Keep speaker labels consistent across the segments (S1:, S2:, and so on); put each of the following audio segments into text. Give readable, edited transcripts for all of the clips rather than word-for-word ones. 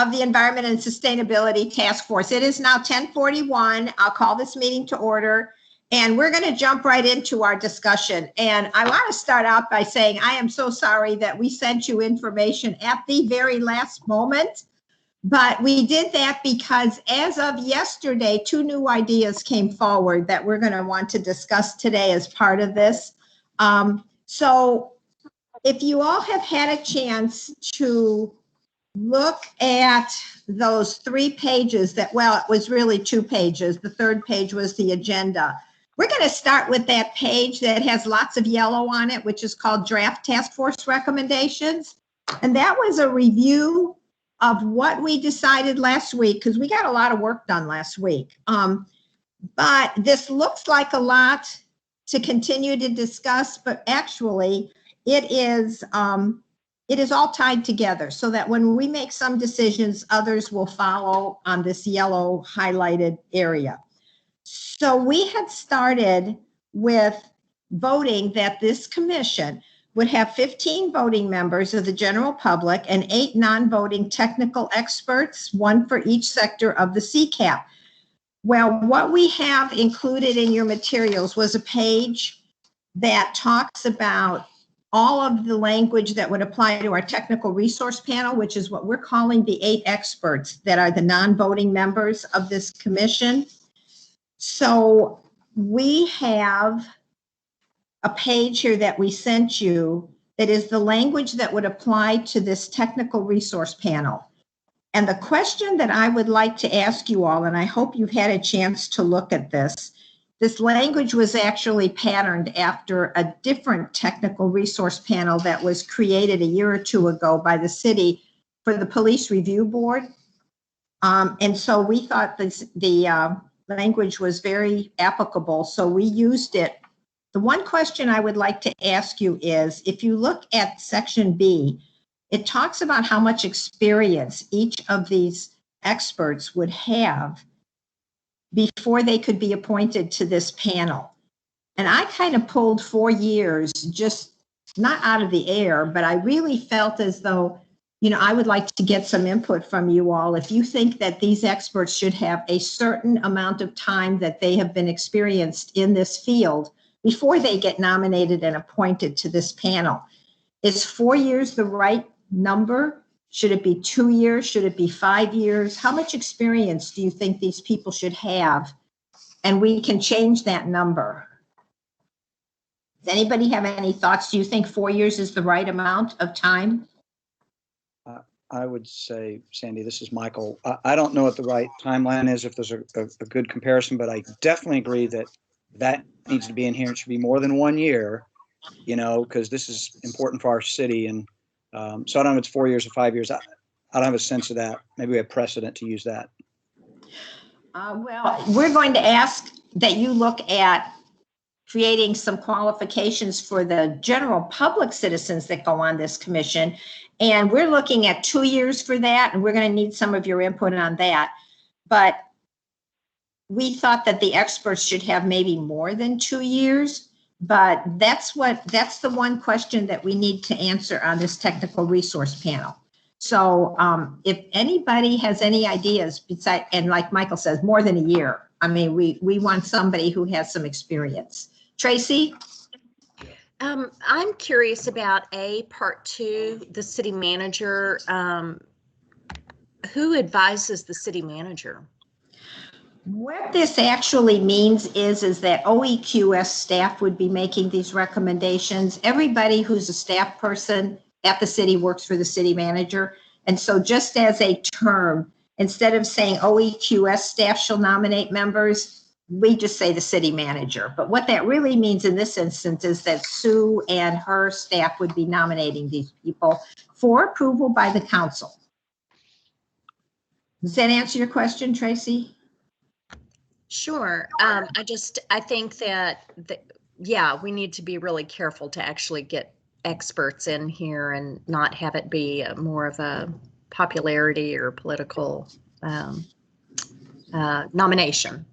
S1: of the Environment and Sustainability Task Force. It is now 10:41. I'll call this meeting to order, and we're going to jump right into our discussion. And I want to start out by saying I am so sorry that we sent you information at the very last moment, but we did that because as of yesterday, 2 new ideas came forward that we're going to want to discuss today as part of this. So if you all have had a chance to look at those 3 pages that, well, it was really 2 pages. The 3rd page was the agenda. We're going to start with that page that has lots of yellow on it, which is called Draft Task Force Recommendations. And that was a review of what we decided last week, because we got a lot of work done last week. But this looks like a lot to continue to discuss, but actually it is all tied together so that when we make some decisions, others will follow on this yellow highlighted area. So we had started with voting that this commission would have 15 voting members of the general public and 8 non-voting technical experts, 1 for each sector of the CCAP. Well, what we have included in your materials was a page that talks about all of the language that would apply to our technical resource panel, which is what we're calling the 8 experts that are the non-voting members of this commission. So we have a page here that we sent you that is the language that would apply to this technical resource panel. And the question that I would like to ask you all, and I hope you've had a chance to look at this language was actually patterned after a different technical resource panel that was created a year or 2 ago by the city for the Police Review Board. And so we thought the language was very applicable, so we used it. The one question I would like to ask you is, if you look at section B, it talks about how much experience each of these experts would have before they could be appointed to this panel. And I kind of pulled 4 years, just not out of the air, but I really felt as though, I would like to get some input from you all. If you think that these experts should have a certain amount of time that they have been experienced in this field before they get nominated and appointed to this panel. Is 4 years the right number? Should it be 2 years? Should it be 5 years? How much experience do you think these people should have? And we can change that number. Does anybody have any thoughts? Do you think 4 years is the right amount of time?
S2: I would say, Sandy, this is Michael. I don't know what the right timeline is, if there's a good comparison, but I definitely agree that needs to be in here. It should be more than 1 year, because this is important for our city. And so I don't know if it's 4 years or 5 years. I don't have a sense of that. Maybe we have precedent to use that.
S1: Well, we're going to ask that you look at creating some qualifications for the general public citizens that go on this commission. And we're looking at 2 years for that, and we're going to need some of your input on that. But we thought that the experts should have maybe more than 2 years, but that's the one question that we need to answer on this technical resource panel. So if anybody has any ideas besides, and like Michael says, more than a year, I mean, we want somebody who has some experience. Tracy?
S3: I'm curious about part 2, the city manager. Who advises the city manager?
S1: What this actually means is that OEQS staff would be making these recommendations. Everybody who's a staff person at the city works for the city manager. And so just as a term, instead of saying OEQS staff shall nominate members, we just say the city manager. But what that really means in this instance is that Sue and her staff would be nominating these people for approval by the council. Does that answer your question, Tracy?
S3: Sure. I think that yeah, we need to be really careful to actually get experts in here and not have it be more of a popularity or political nomination.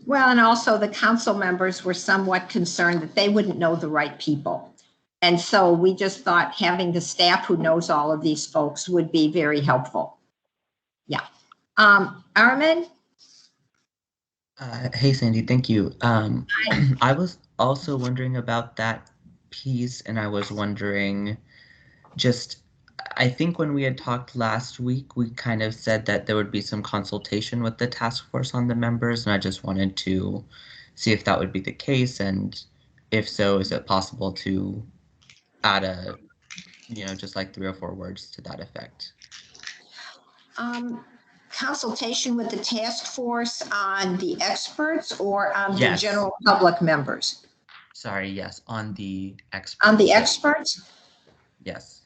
S1: Well, and also the council members were somewhat concerned that they wouldn't know the right people. And so we just thought having the staff who knows all of these folks would be very helpful. Armin?
S4: Hey, Sandy, thank you. I was also wondering about that piece, and I was wondering I think when we had talked last week, we kind of said that there would be some consultation with the task force on the members, and I just wanted to see if that would be the case, and if so, is it possible to add just like 3 or 4 words to that effect?
S1: Consultation with the task force on the experts or on the
S4: Yes.
S1: general public members?
S4: Sorry, yes, on the experts.
S1: On the experts?
S4: Yes.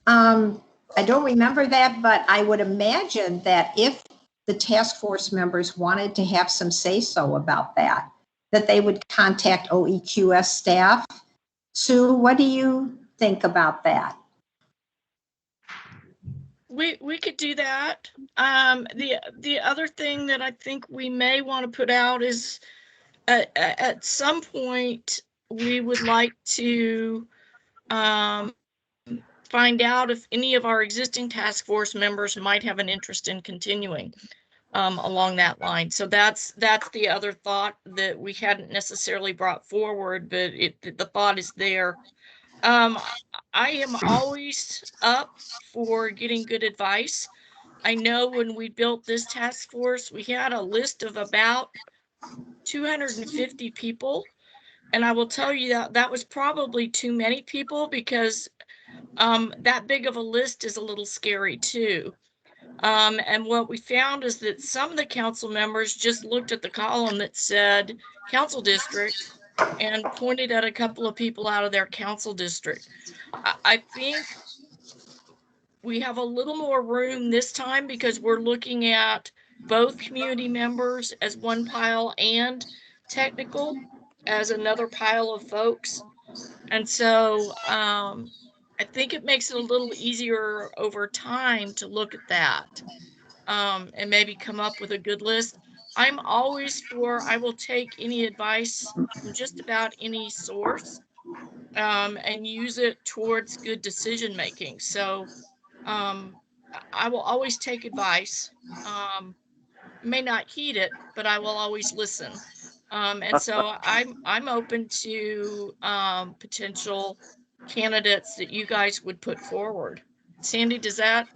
S1: I don't remember that, but I would imagine that if the task force members wanted to have some say-so about that they would contact OEQS staff. Sue, what do you think about that?
S5: We could do that. The other thing that I think we may want to put out is at some point we would like to find out if any of our existing task force members might have an interest in continuing along that line. So that's the other thought that we hadn't necessarily brought forward, but the thought is there. I am always up for getting good advice. I know when we built this task force, we had a list of about 250 people. And I will tell you that that was probably too many people because that big of a list is a little scary too. And what we found is that some of the council members just looked at the column that said council district and pointed at a couple of people out of their council district. I think we have a little more room this time because we're looking at both community members as one pile and technical as another pile of folks. And so I think it makes it a little easier over time to look at that and maybe come up with a good list. I'm always I will take any advice from just about any source and use it towards good decision making. So I will always take advice. May not heed it, but I will always listen. And so I'm open to potential candidates that you guys would put forward. Sandy, does that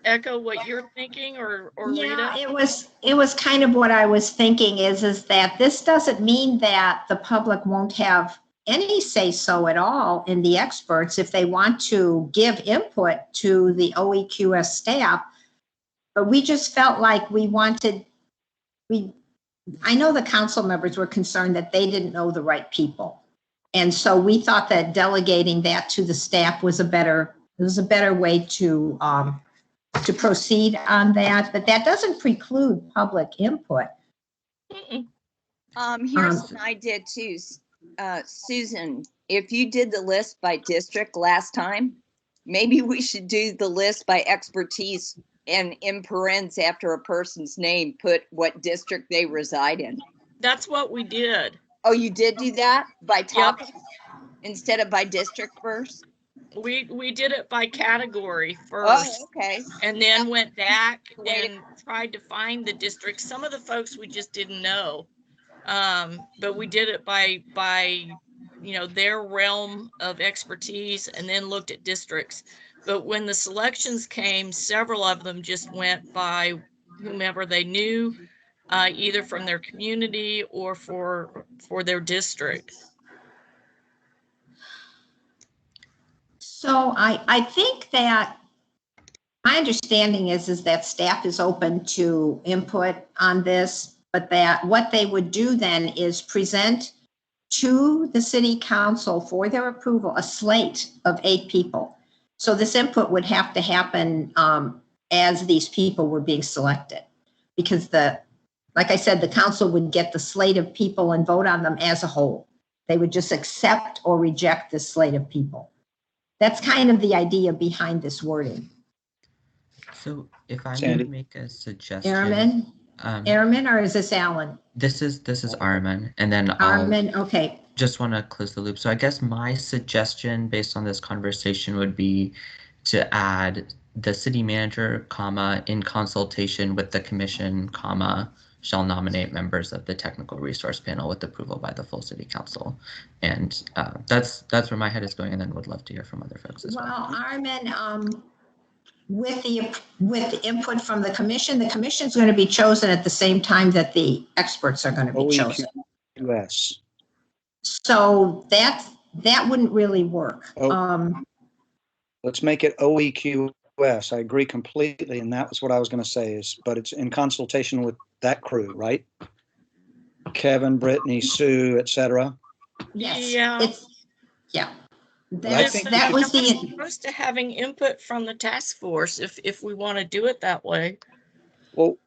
S5: echo what you're thinking, or
S1: Yeah,
S5: Rita?
S1: it was kind of what I was thinking is that this doesn't mean that the public won't have any say-so at all in the experts if they want to give input to the OEQS staff. But we just felt like I know the council members were concerned that they didn't know the right people. And so we thought that delegating that to the staff was a better way to proceed on that, but that doesn't preclude public input.
S6: Here's what I did too, Susan. If you did the list by district last time, maybe we should do the list by expertise, and in parentheses after a person's name, put what district they reside in.
S5: That's what we did.
S6: Oh, you did do that by topic instead of by district first?
S5: We did it by category first.
S6: Oh, okay.
S5: And then went back and tried to find the districts. Some of the folks we just didn't know. But we did it by their realm of expertise and then looked at districts. But when the selections came, several of them just went by whomever they knew, either from their community or for their district.
S1: So I think that my understanding is that staff is open to input on this, but that what they would do then is present to the city council for their approval a slate of 8 people. So this input would have to happen as these people were being selected, because like I said, the council would get the slate of people and vote on them as a whole. They would just accept or reject this slate of people. That's kind of the idea behind this wording.
S4: So if I
S2: Sandy?
S4: may make a suggestion.
S1: Ehrman, or is this Alan?
S4: This is Armin, and then
S1: Armin, okay.
S4: Just want to close the loop. So I guess my suggestion based on this conversation would be to add the city manager, comma, in consultation with the commission, comma, shall nominate members of the technical resource panel with approval by the full city council. And that's where my head is going, and then would love to hear from other folks as well.
S1: Well, Armin, with the input from the commission's going to be chosen at the same time that the experts are going to be chosen.
S2: OEQS.
S1: So that wouldn't really work.
S2: Oh. Let's make it OEQS. I agree completely, and that was what I was going to say but it's in consultation with that crew, right? Kevin, Brittany, Sue, etc.
S1: Yes.
S5: Yeah.
S1: Yeah.
S2: That
S1: was the
S5: Supposed to having input from the task force if we want to do it that way.
S2: Well,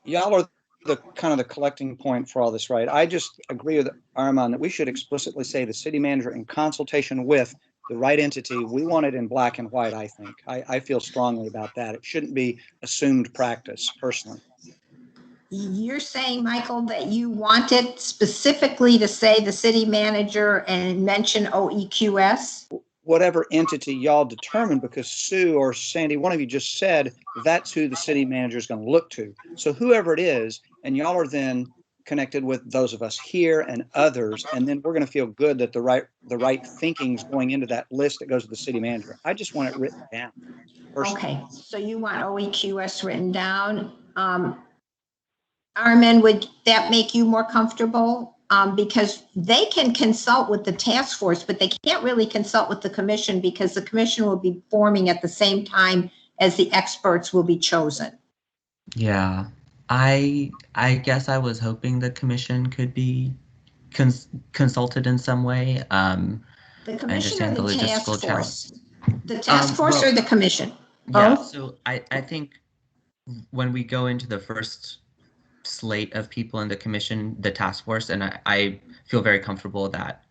S2: y'all are the kind of the collecting point for all this, right? I just agree with Armand that we should explicitly say the city manager in consultation with the right entity. We want it in black and white, I think. I feel strongly about that. It shouldn't be assumed practice, personally.
S1: You're saying, Michael, that you wanted specifically to say the city manager and mention OEQS?
S2: Whatever entity y'all determine, because Sue or Sandy, one of you just said that's who the city manager is going to look to. So whoever it is, and y'all are then connected with those of us here and others, and then we're going to feel good that the right thinking is going into that list that goes to the city manager. I just want it written down. Personally.
S1: Okay, so you want OEQS written down. Armin, would that make you more comfortable? Because they can consult with the task force, but they can't really consult with the commission because the commission will be forming at the same time as the experts will be chosen.
S4: Yeah, I guess I was hoping the commission could be consulted in some way.
S1: The commission or the task force? The task force or the commission?
S4: Yeah,
S1: Both?
S4: so I think when we go into the first slate of people in the commission, the task force, and I feel very comfortable that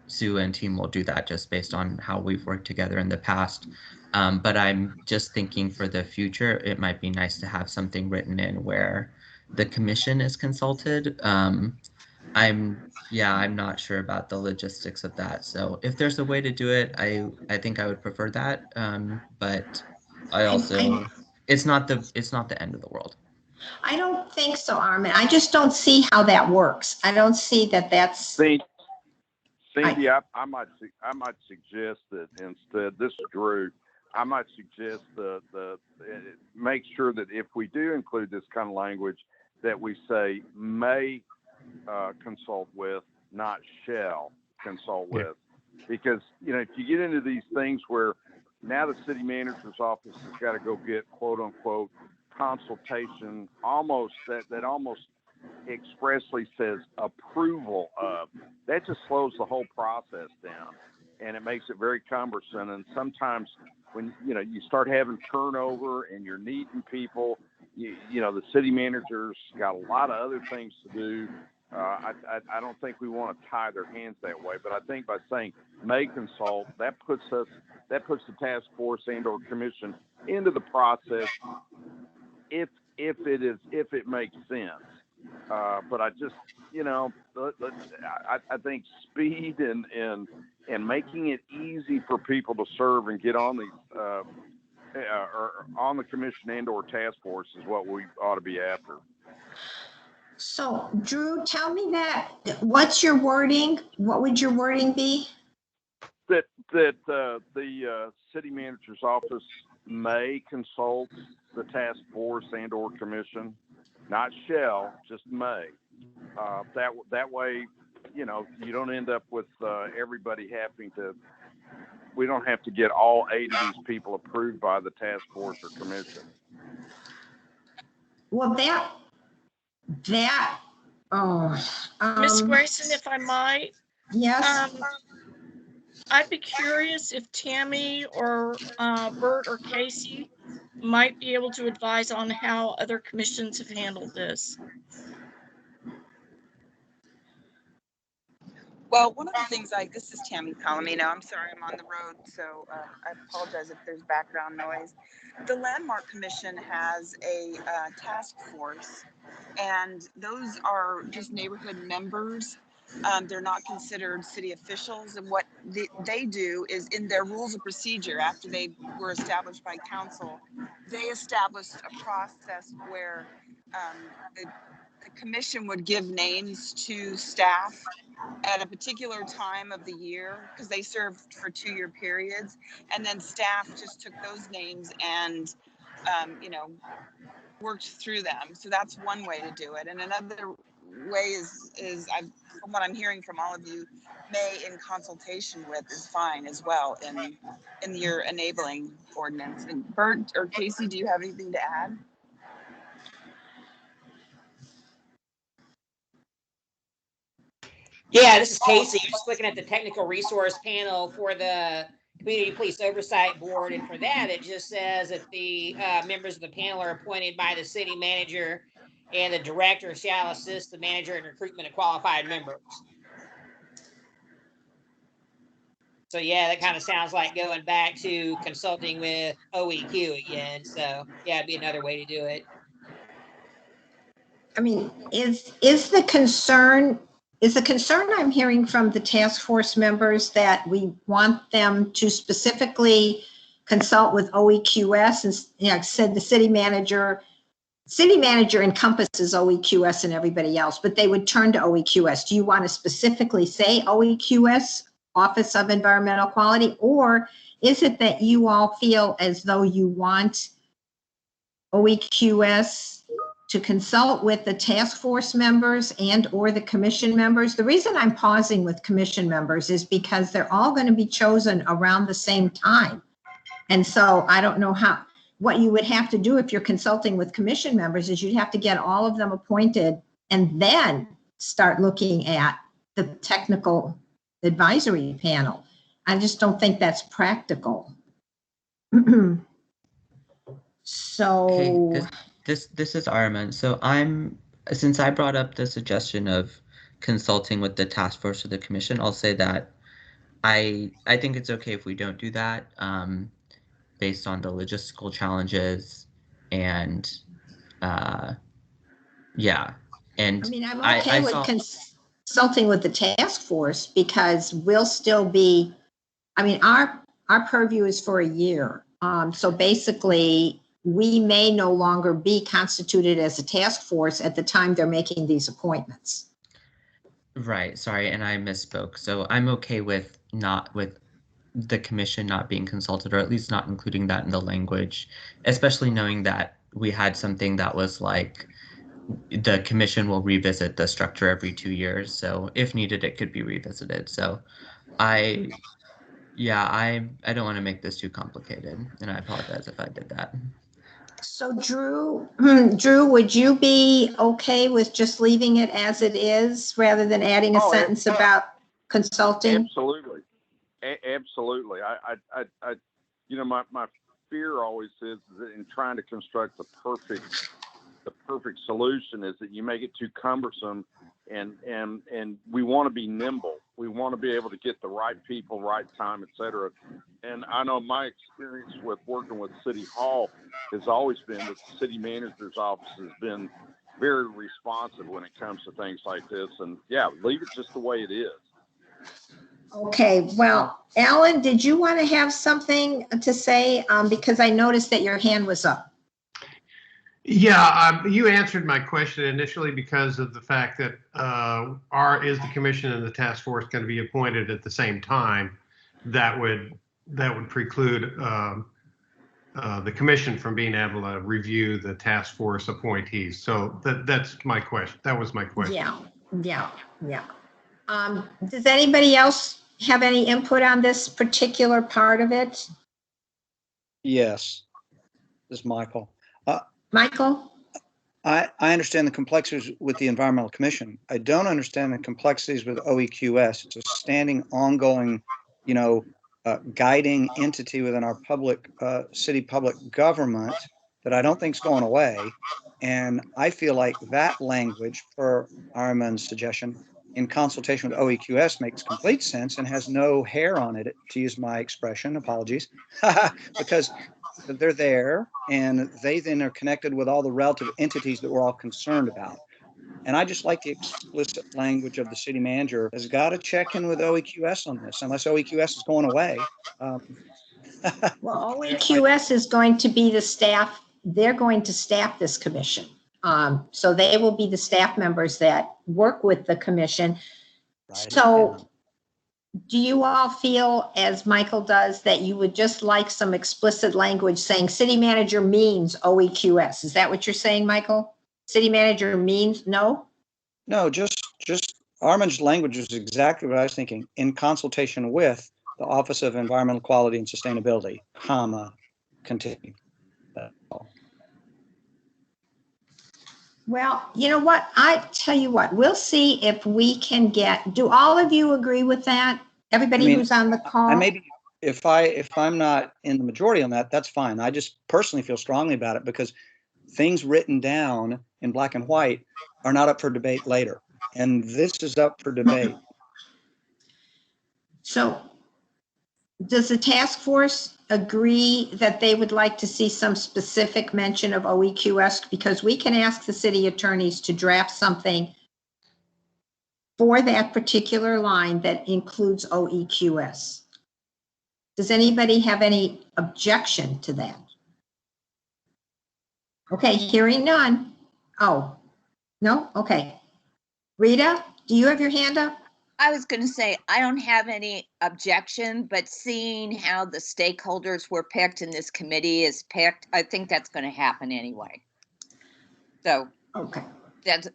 S4: Sue and team will do that just based on how we've worked together in the past. But I'm just thinking for the future, it might be nice to have something written in where the commission is consulted. I'm not sure about the logistics of that. So if there's a way to do it, I think I would prefer that. But I also, it's not the end of the world.
S1: I don't think so, Armin. I just don't see how that works. I don't see that that's.
S7: Cindy, I might suggest that instead, this is Drew, I might suggest make sure that if we do include this kind of language, that we say may consult with, not shall consult with. Because, if you get into these things where now the city manager's office has got to go get quote unquote consultation, that almost expressly says approval of, that just slows the whole process down and it makes it very cumbersome. And sometimes when you start having turnover and you're needing people, the city manager's got a lot of other things to do. I don't think we want to tie their hands that way, but I think by saying may consult, that puts the task force and or commission into the process if it makes sense. But I just, I think speed and making it easy for people to serve and get on these or on the commission and or task force is what we ought to be after.
S1: So Drew, tell me that, what's your wording? What would your wording be?
S7: That the city manager's office may consult the task force and or commission, not shall, just may. That way, you don't end up with everybody having to. We don't have to get all 8 of these people approved by the task force or commission.
S1: Well,
S5: Miss Grayson, if I might.
S1: Yes.
S5: I'd be curious if Tammy or Bert or Casey might be able to advise on how other commissions have handled this.
S8: Well, one of the things this is Tammy Palomino. I'm sorry, I'm on the road, so I apologize if there's background noise. The Landmark Commission has a task force, and those are just neighborhood members They're not considered city officials, and what they do is in their rules of procedure after they were established by council, they established a process where the commission would give names to staff at a particular time of the year because they served for 2-year periods, and then staff just took those names and worked through them. So that's one way to do it. And another way is from what I'm hearing from all of you, may in consultation with is fine as well in your enabling ordinance. And Bert or Casey, do you have anything to add?
S9: Yeah, this is Casey. You're just looking at the technical resource panel for the Community Police Oversight Board, and for that, it just says that the members of the panel are appointed by the city manager, and the director shall assist the manager in recruitment of qualified members. So yeah, that kind of sounds like going back to consulting with OEQ again. So yeah, it'd be another way to do it.
S1: I mean, is the concern I'm hearing from the task force members that we want them to specifically consult with OEQS and said the city manager encompasses OEQS and everybody else, but they would turn to OEQS. Do you want to specifically say OEQS, Office of Environmental Quality, or is it that you all feel as though you want OEQS to consult with the task force members and or the commission members? The reason I'm pausing with commission members is because they're all going to be chosen around the same time. And so I don't know what you would have to do if you're consulting with commission members is you'd have to get all of them appointed and then start looking at the technical advisory panel. I just don't think that's practical. So.
S4: Okay, this is Armin. So since I brought up the suggestion of consulting with the task force or the commission, I'll say that I think it's okay if we don't do that, based on the logistical challenges and yeah. And
S1: I mean, I'm okay with consulting with the task force because we'll still be, I mean, our purview is for a year. So basically, we may no longer be constituted as a task force at the time they're making these appointments.
S4: Right, sorry, and I misspoke. So I'm okay with the commission not being consulted, or at least not including that in the language, especially knowing that we had something that was like the commission will revisit the structure every 2 years. So if needed, it could be revisited. So I don't want to make this too complicated, and I apologize if I did that.
S1: So Drew, would you be okay with just leaving it as it is rather than adding a sentence about consulting?
S7: Absolutely. Absolutely. My fear always is that in trying to construct the perfect solution is that you make it too cumbersome, and we want to be nimble. We want to be able to get the right people, right time, et cetera. And I know my experience with working with City Hall has always been that the city manager's office has been very responsive when it comes to things like this. And yeah, leave it just the way it is.
S1: Okay, well, Alan, did you want to have something to say? Because I noticed that your hand was up.
S10: Yeah, you answered my question initially because of the fact that is the commission and the task force going to be appointed at the same time? That would preclude the commission from being able to review the task force appointees. So that's my question. That was my question.
S1: Yeah. Does anybody else have any input on this particular part of it?
S2: Yes, this is Michael.
S1: Michael?
S2: I understand the complexities with the Environmental Commission. I don't understand the complexities with OEQS. It's a standing, ongoing, guiding entity within our city public government that I don't think is going away. And I feel like that language, per Armin's suggestion, in consultation with OEQS makes complete sense and has no hair on it, to use my expression, apologies, because they're there and they then are connected with all the relative entities that we're all concerned about. And I just like the explicit language of the city manager has got to check in with OEQS on this, unless OEQS is going away.
S1: Well, OEQS is going to be the staff, they're going to staff this commission. So they will be the staff members that work with the commission.
S2: Right.
S1: So do you all feel, as Michael does, that you would just like some explicit language saying city manager means OEQS? Is that what you're saying, Michael? City manager means no?
S2: No, just Armin's language is exactly what I was thinking. In consultation with the Office of Environmental Quality and Sustainability, comma, continue. That's all.
S1: Well, you know what? I tell you what, we'll see if we can get, do all of you agree with that? Everybody
S2: I mean,
S1: who's on the call?
S2: I maybe if I'm not in the majority on that, that's fine. I just personally feel strongly about it because things written down in black and white are not up for debate later. And this is up for debate.
S1: So does the task force agree that they would like to see some specific mention of OEQS? Because we can ask the city attorneys to draft something for that particular line that includes OEQS. Does anybody have any objection to that? Okay, hearing none. Oh, no? Okay. Rita, do you have your hand up?
S6: I was going to say, I don't have any objection, but seeing how the stakeholders were picked and this committee is picked, I think that's going to happen anyway. So
S1: Okay.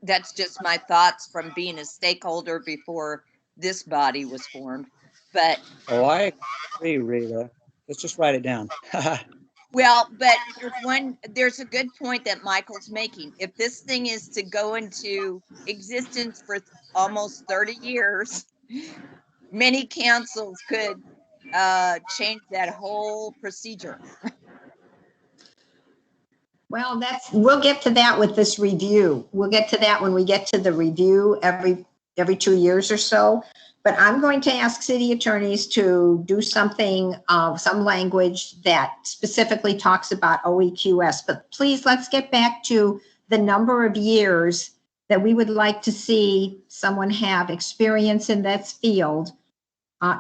S6: that's just my thoughts from being a stakeholder before this body was formed. But
S2: Oh, I agree, Rita. Let's just write it down.
S6: well, but there's a good point that Michael's making. If this thing is to go into existence for almost 30 years, many councils could change that whole procedure.
S1: Well, we'll get to that with this review. We'll get to that when we get to the review every 2 years or so. But I'm going to ask city attorneys to do something, some language that specifically talks about OEQS. But please, let's get back to the number of years that we would like to see someone have experience in this field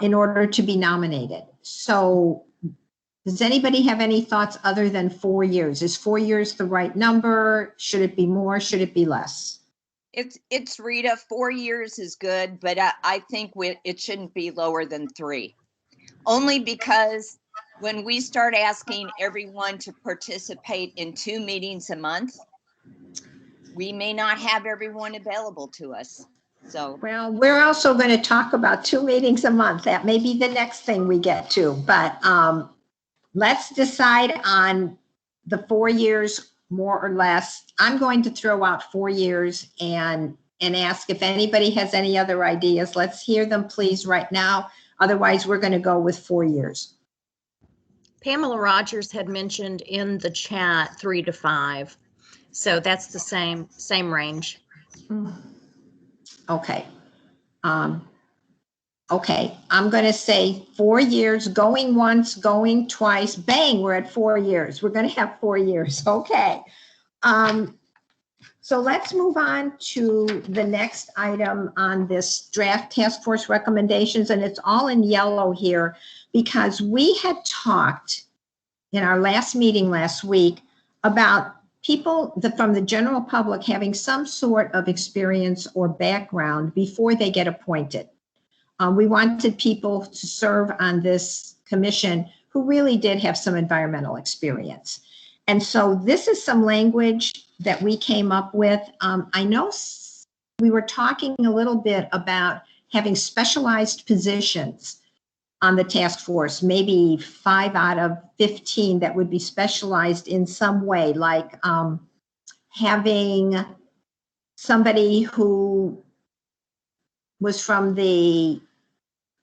S1: in order to be nominated. So does anybody have any thoughts other than 4 years? Is 4 years the right number? Should it be more? Should it be less?
S6: It's Rita, 4 years is good, but I think it shouldn't be lower than 3. Only because when we start asking everyone to participate in 2 meetings a month, we may not have everyone available to us. So,
S1: well, we're also going to talk about 2 meetings a month. That may be the next thing we get to, but let's decide on the 4 years, more or less. I'm going to throw out 4 years and ask if anybody has any other ideas. Let's hear them, please, right now. Otherwise, we're going to go with 4 years.
S3: Pamela Rogers had mentioned in the chat 3 to 5. So that's the same range.
S1: Okay. Okay, I'm going to say 4 years, going once, going twice, bang, we're at 4 years. We're going to have 4 years. Okay. So let's move on to the next item on this draft task force recommendations. And it's all in yellow here because we had talked in our last meeting last week about people from the general public having some sort of experience or background before they get appointed. We wanted people to serve on this commission who really did have some environmental experience. And so this is some language that we came up with. I know we were talking a little bit about having specialized positions on the task force, maybe 5 out of 15 that would be specialized in some way, like having somebody who was from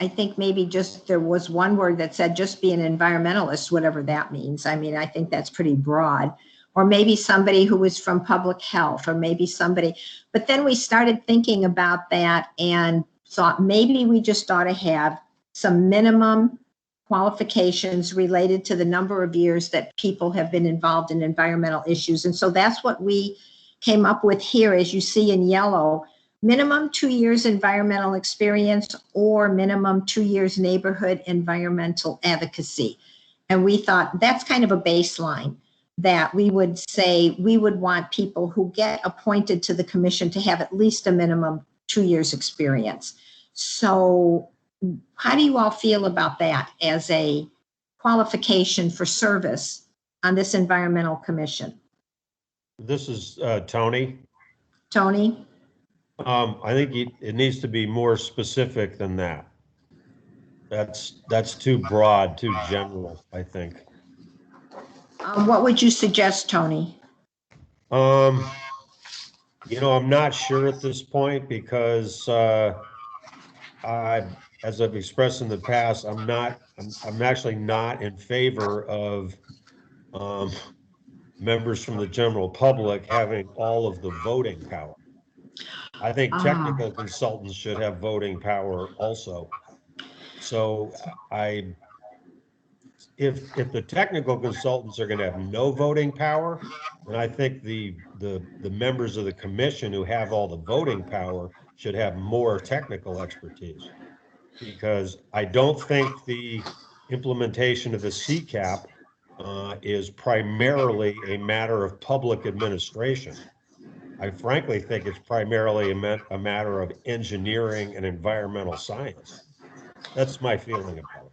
S1: I think maybe just there was one word that said just be an environmentalist, whatever that means. I mean, I think that's pretty broad. Or maybe somebody who was from public health, or maybe somebody. But then we started thinking about that and thought maybe we just ought to have some minimum qualifications related to the number of years that people have been involved in environmental issues. And so that's what we came up with here, as you see in yellow, minimum 2 years environmental experience or minimum 2 years neighborhood environmental advocacy. And we thought that's kind of a baseline that we would say we would want people who get appointed to the commission to have at least a minimum 2 years experience. So how do you all feel about that as a qualification for service on this environmental commission?
S11: This is Tony.
S1: Tony?
S11: I think it needs to be more specific than that. That's too broad, too general, I think.
S1: What would you suggest, Tony?
S11: I'm not sure at this point because as I've expressed in the past, I'm actually not in favor of members from the general public having all of the voting power. I think technical consultants should have voting power also. So if the technical consultants are going to have no voting power, then I think the members of the commission who have all the voting power should have more technical expertise, because I don't think the implementation of the CCAP is primarily a matter of public administration. I frankly think it's primarily a matter of engineering and environmental science. That's my feeling about it.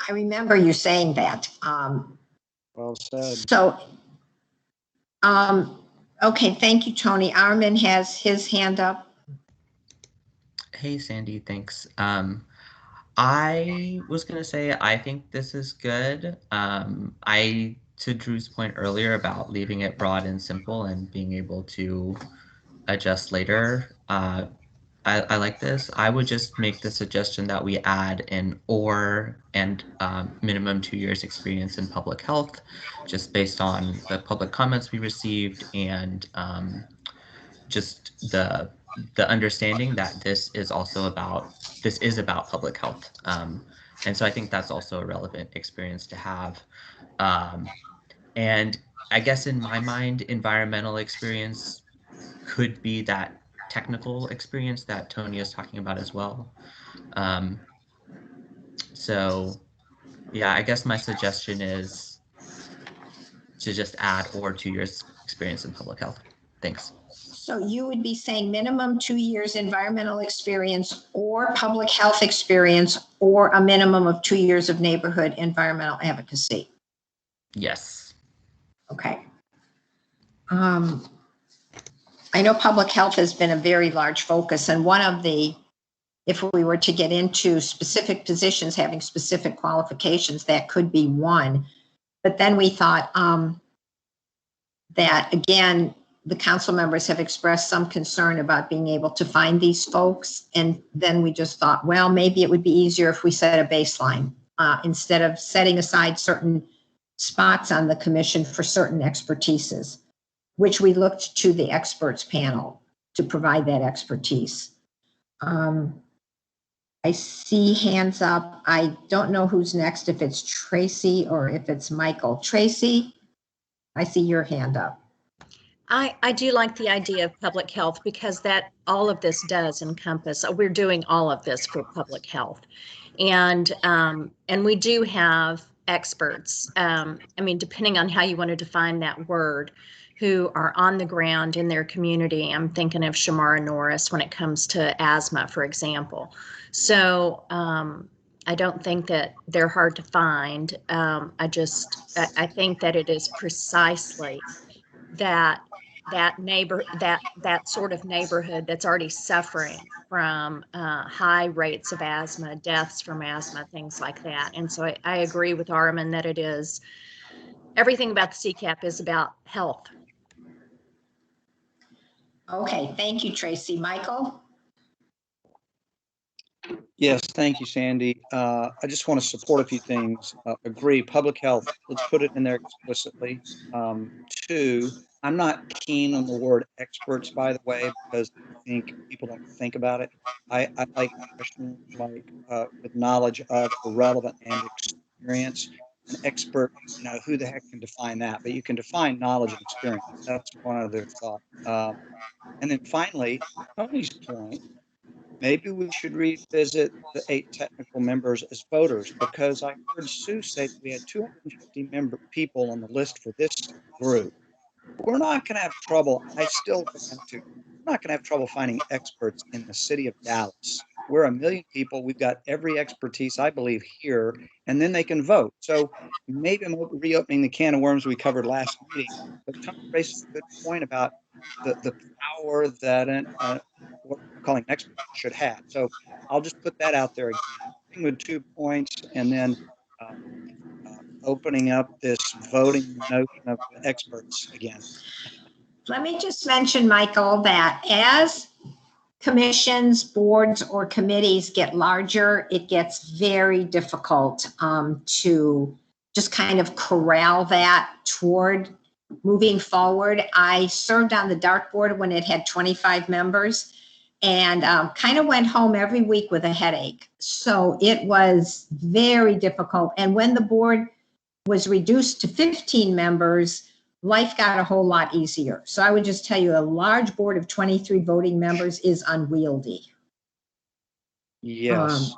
S1: I remember you saying that.
S2: Well said.
S1: So, okay, thank you, Tony. Armin has his hand up.
S4: Hey, Sandy, thanks. I was going to say, I think this is good. To Drew's point earlier about leaving it broad and simple and being able to adjust later, I like this. I would just make the suggestion that we add an or and minimum 2 years experience in public health, just based on the public comments we received and just the understanding that this is about public health. And so I think that's also a relevant experience to have. And I guess in my mind, environmental experience could be that technical experience that Tony is talking about as well. So yeah, I guess my suggestion is to just add or 2 years experience in public health. Thanks.
S1: So you would be saying minimum 2 years environmental experience or public health experience or a minimum of 2 years of neighborhood environmental advocacy.
S4: Yes.
S1: Okay. I know public health has been a very large focus, and one of the, if we were to get into specific positions having specific qualifications, that could be one. But then we thought that, again, the council members have expressed some concern about being able to find these folks. And then we just thought, well, maybe it would be easier if we set a baseline instead of setting aside certain spots on the commission for certain expertises, which we looked to the experts panel to provide that expertise. I see hands up. I don't know who's next, if it's Tracy or if it's Michael. Tracy, I see your hand up.
S3: I do like the idea of public health because that all of this does encompass, we're doing all of this for public health. And we do have experts, I mean, depending on how you want to define that word, who are on the ground in their community. I'm thinking of Shamara Norris when it comes to asthma, for example. So I don't think that they're hard to find. I think that it is precisely that sort of neighborhood that's already suffering from high rates of asthma, deaths from asthma, things like that. And so I agree with Armin that it is, everything about the CCAP is about health.
S1: Okay, thank you, Tracy. Michael?
S2: Yes, thank you, Sandy. I just want to support a few things. Agree, public health, let's put it in there explicitly. Two, I'm not keen on the word experts, by the way, because I think people don't think about it. I like questions like with knowledge of the relevant and experience. an expert, who the heck can define that? But you can define knowledge and experience. That's one other thought. And then finally, Tony's point, maybe we should revisit the 8 technical members as voters, because I heard Sue say that we had 250 people on the list for this group. We're not going to have trouble. We're not going to have trouble finding experts in the city of Dallas. We're 1 million people. We've got every expertise, I believe, here, and then they can vote. So maybe I'm reopening the can of worms we covered last meeting. But Tony raises a good point about the power that what we're calling an expert should have. So I'll just put that out there again with 2 points, and then opening up this voting notion of experts again.
S1: Let me just mention, Michael, that as commissions, boards, or committees get larger, it gets very difficult to just kind of corral that toward moving forward. I served on the DART board when it had 25 members and kind of went home every week with a headache. So it was very difficult. And when the board was reduced to 15 members, life got a whole lot easier. So I would just tell you, a large board of 23 voting members is unwieldy.
S2: Yes.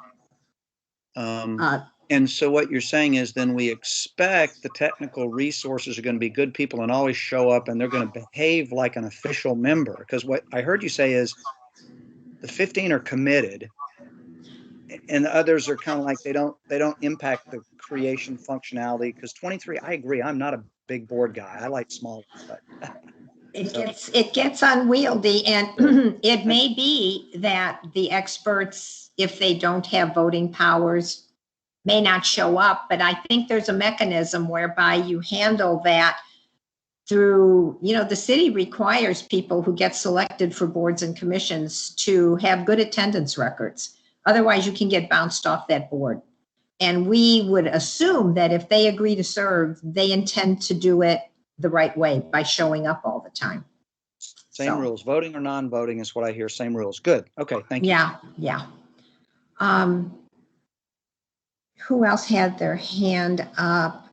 S2: And so what you're saying is then we expect the technical resources are going to be good people and always show up, and they're going to behave like an official member. Because what I heard you say is the 15 are committed, and the others are kind of like they don't impact the creation functionality. Because 23, I agree. I'm not a big board guy. I like small. But
S1: it gets unwieldy, and it may be that the experts, if they don't have voting powers, may not show up. But I think there's a mechanism whereby you handle that through, the city requires people who get selected for boards and commissions to have good attendance records. Otherwise, you can get bounced off that board. And we would assume that if they agree to serve, they intend to do it the right way by showing up all the time.
S2: Same rules, voting or non-voting is what I hear. Same rules. Good. Okay. Thank you.
S1: Yeah. Who else had their hand up?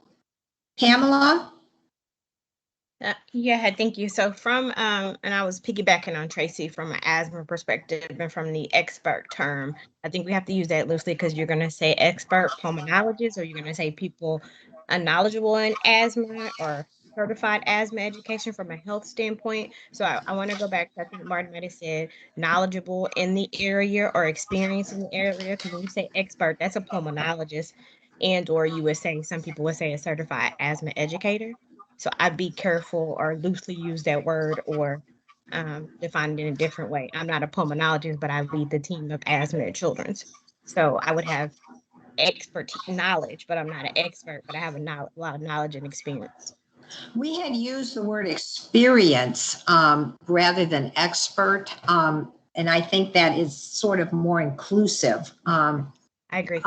S1: Pamela?
S12: Yeah, thank you. So and I was piggybacking on Tracy from an asthma perspective and from the expert term. I think we have to use that loosely because you're going to say expert pulmonologist, or you're going to say people knowledgeable in asthma or certified asthma education from a health standpoint. So I want to go back to, I think Martin might have said knowledgeable in the area or experience in the area, because when you say expert, that's a pulmonologist, and or you would say, some people would say a certified asthma educator. So I'd be careful or loosely use that word, or define it in a different way. I'm not a pulmonologist, but I lead the team of asthma at Children's. So I would have expertise, knowledge, but I'm not an expert, but I have a lot of knowledge and experience.
S1: We had used the word experience rather than expert. And I think that is sort of more inclusive.
S12: I agree.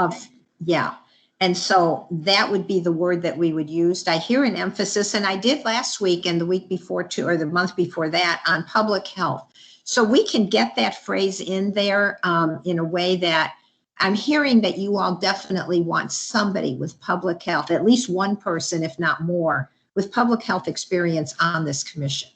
S1: And so that would be the word that we would use. I hear an emphasis, and I did last week and the week before too, or the month before that, on public health. So we can get that phrase in there in a way that I'm hearing that you all definitely want somebody with public health, at least one person, if not more, with public health experience on this commission.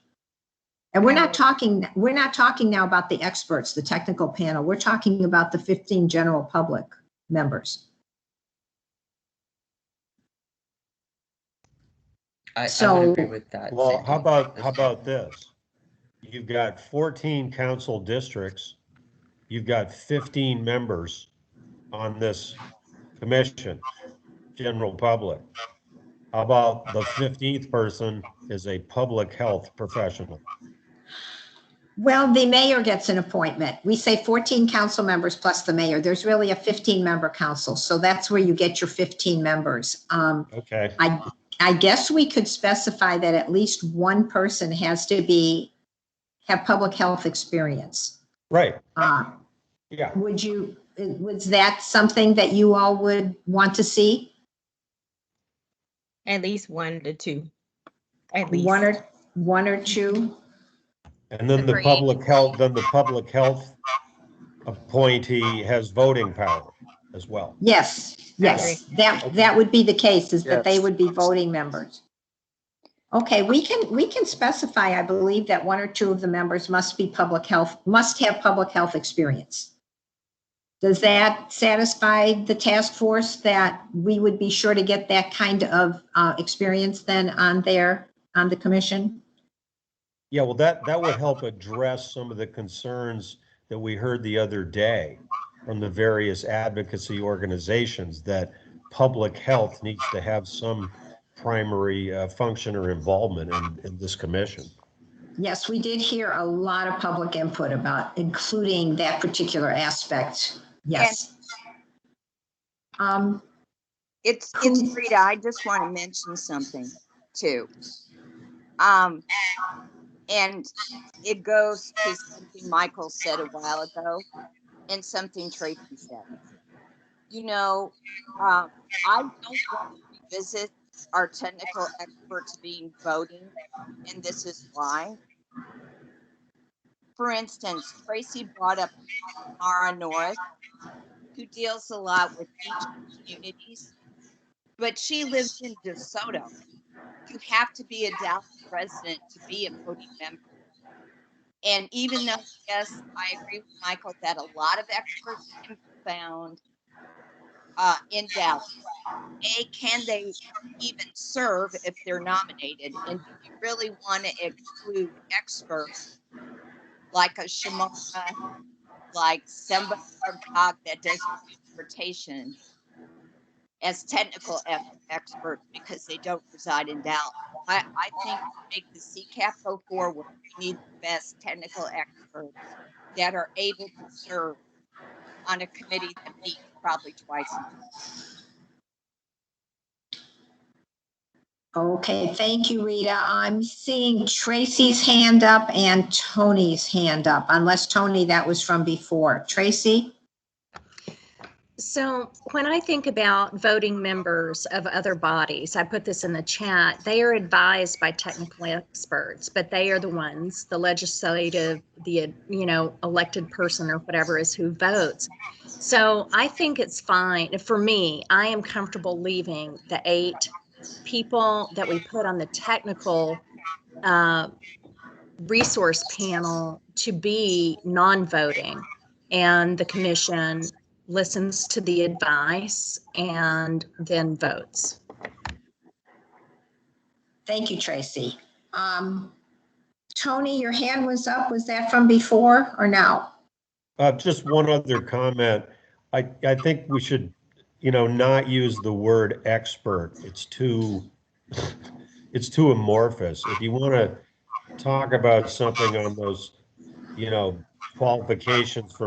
S1: And we're not talking now about the experts, the technical panel. We're talking about the 15 general public members.
S4: I would agree with that.
S11: Well,
S4: Sandy.
S11: how about this? You've got 14 council districts. You've got 15 members on this commission, general public. How about the 15th person is a public health professional?
S1: Well, the mayor gets an appointment. We say 14 council members plus the mayor. There's really a 15-member council. So that's where you get your 15 members.
S11: Okay.
S1: I guess we could specify that at least one person has to have public health experience.
S11: Right.
S1: Yeah. Was that something that you all would want to see?
S12: At least 1 to 2. At least
S1: one or two.
S11: And then the public health appointee has voting power. as well.
S1: Yes, yes, that would be the case, is that they
S2: Yes.
S1: would be voting members. Okay, we can specify, I believe, that one or two of the members must have public health experience. Does that satisfy the task force, that we would be sure to get that kind of experience then on the commission?
S11: Yeah, well, that would help address some of the concerns that we heard the other day from the various advocacy organizations, that public health needs to have some primary function or involvement in this commission.
S1: Yes, we did hear a lot of public input about including that particular aspect. Yes.
S6: It's Rita. I just want to mention something too. And it goes to something Michael said a while ago and something Tracy said. You know, I don't want to revisit our technical experts being voting, and this is why. For instance, Tracy brought up Mara Norris, who deals a lot with beach communities, but she lives in DeSoto. You have to be a Dallas resident to be a voting member. And even though, yes, I agree with Michael that a lot of experts can be found in Dallas, can they even serve if they're nominated? And do you really want to exclude experts like a Shimona, like somebody from COG that does transportation as technical experts because they don't reside in Dallas? I think to make the CCAP go forward, we need the best technical experts that are able to serve on a committee that meets probably twice a year.
S1: Okay, thank you, Rita. I'm seeing Tracy's hand up and Tony's hand up, unless Tony, that was from before. Tracy?
S3: So when I think about voting members of other bodies, I put this in the chat, they are advised by technical experts, but they are the ones, the legislative, the, elected person or whatever is who votes. So I think it's fine. For me, I am comfortable leaving the 8 people that we put on the technical resource panel to be non-voting, and the commission listens to the advice and then votes.
S1: Thank you, Tracy. Tony, your hand was up. Was that from before or now?
S11: Just one other comment. I think we should, not use the word expert. It's too amorphous. If you want to talk about something on those, qualifications for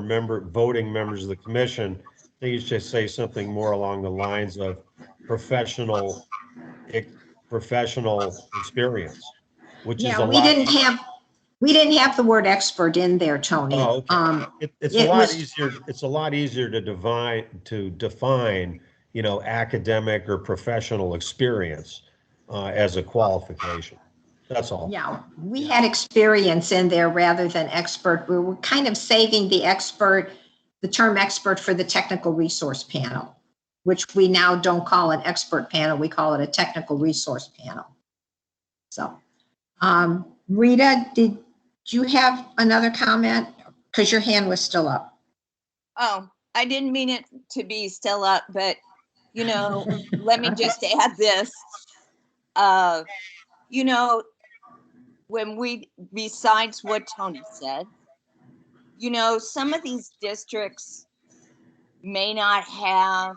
S11: voting members of the commission, I think you should say something more along the lines of professional experience, which is a lot.
S1: We didn't have the word expert in there, Tony.
S11: Oh, okay. It's a lot easier. It's a lot easier to define, academic or professional experience as a qualification. That's all.
S1: Yeah, we had experience in there rather than expert. We were kind of saving the term expert for the technical resource panel, which we now don't call an expert panel. We call it a technical resource panel. So, Rita, did you have another comment? Because your hand was still up.
S6: Oh, I didn't mean it to be still up, but, let me just add this. Besides what Tony said, some of these districts may not have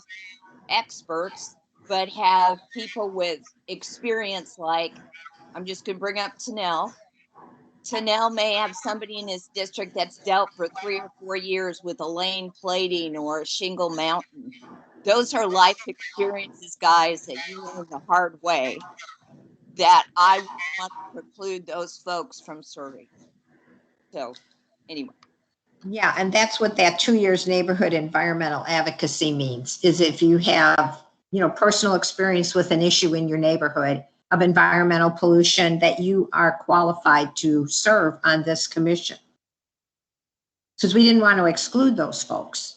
S6: experts, but have people with experience. Like, I'm just going to bring up Tennelle. Tennelle may have somebody in his district that's dealt for 3 or 4 years with Elaine plating or Shingle Mountain. Those are life experiences, guys, that you learn the hard way, that I want to preclude those folks from serving. So anyway.
S1: Yeah, and that's what that 2 years neighborhood environmental advocacy means, is if you have, personal experience with an issue in your neighborhood of environmental pollution, that you are qualified to serve on this commission. Because we didn't want to exclude those folks.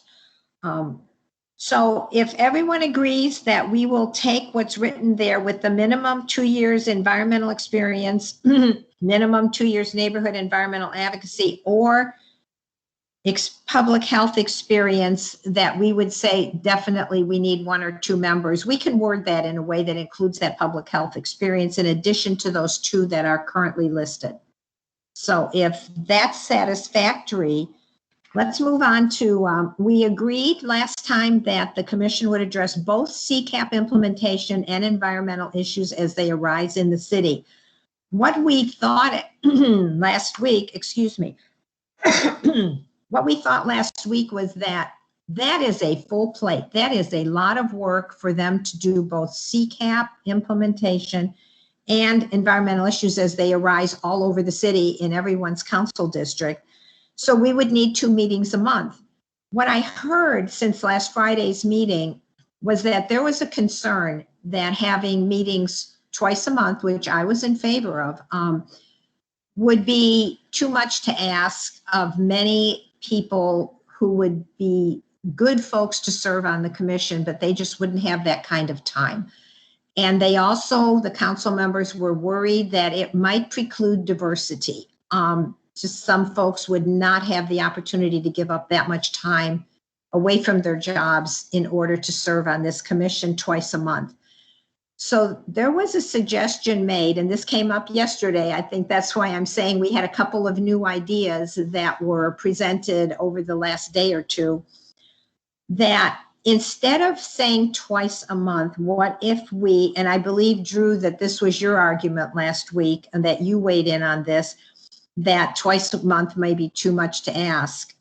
S1: So if everyone agrees that we will take what's written there with the minimum 2 years environmental experience, minimum 2 years neighborhood environmental advocacy, or public health experience, that we would say definitely we need 1 or 2 members. We can word that in a way that includes that public health experience in addition to those 2 that are currently listed. So if that's satisfactory, let's move on to, we agreed last time that the commission would address both CCAP implementation and environmental issues as they arise in the city. What we thought last week, excuse me, what we thought last week was that that is a full plate. That is a lot of work for them to do both CCAP implementation and environmental issues as they arise all over the city in everyone's council district. So we would need 2 meetings a month. What I heard since last Friday's meeting was that there was a concern that having meetings twice a month, which I was in favor of, would be too much to ask of many people who would be good folks to serve on the commission, but they just wouldn't have that kind of time. And they also, the council members were worried that it might preclude diversity. Just some folks would not have the opportunity to give up that much time away from their jobs in order to serve on this commission twice a month. So there was a suggestion made, and this came up yesterday. I think that's why I'm saying we had a couple of new ideas that were presented over the last day or two, that instead of saying twice a month, what if we, and I believe, Drew, that this was your argument last week and that you weighed in on this, that twice a month may be too much to ask,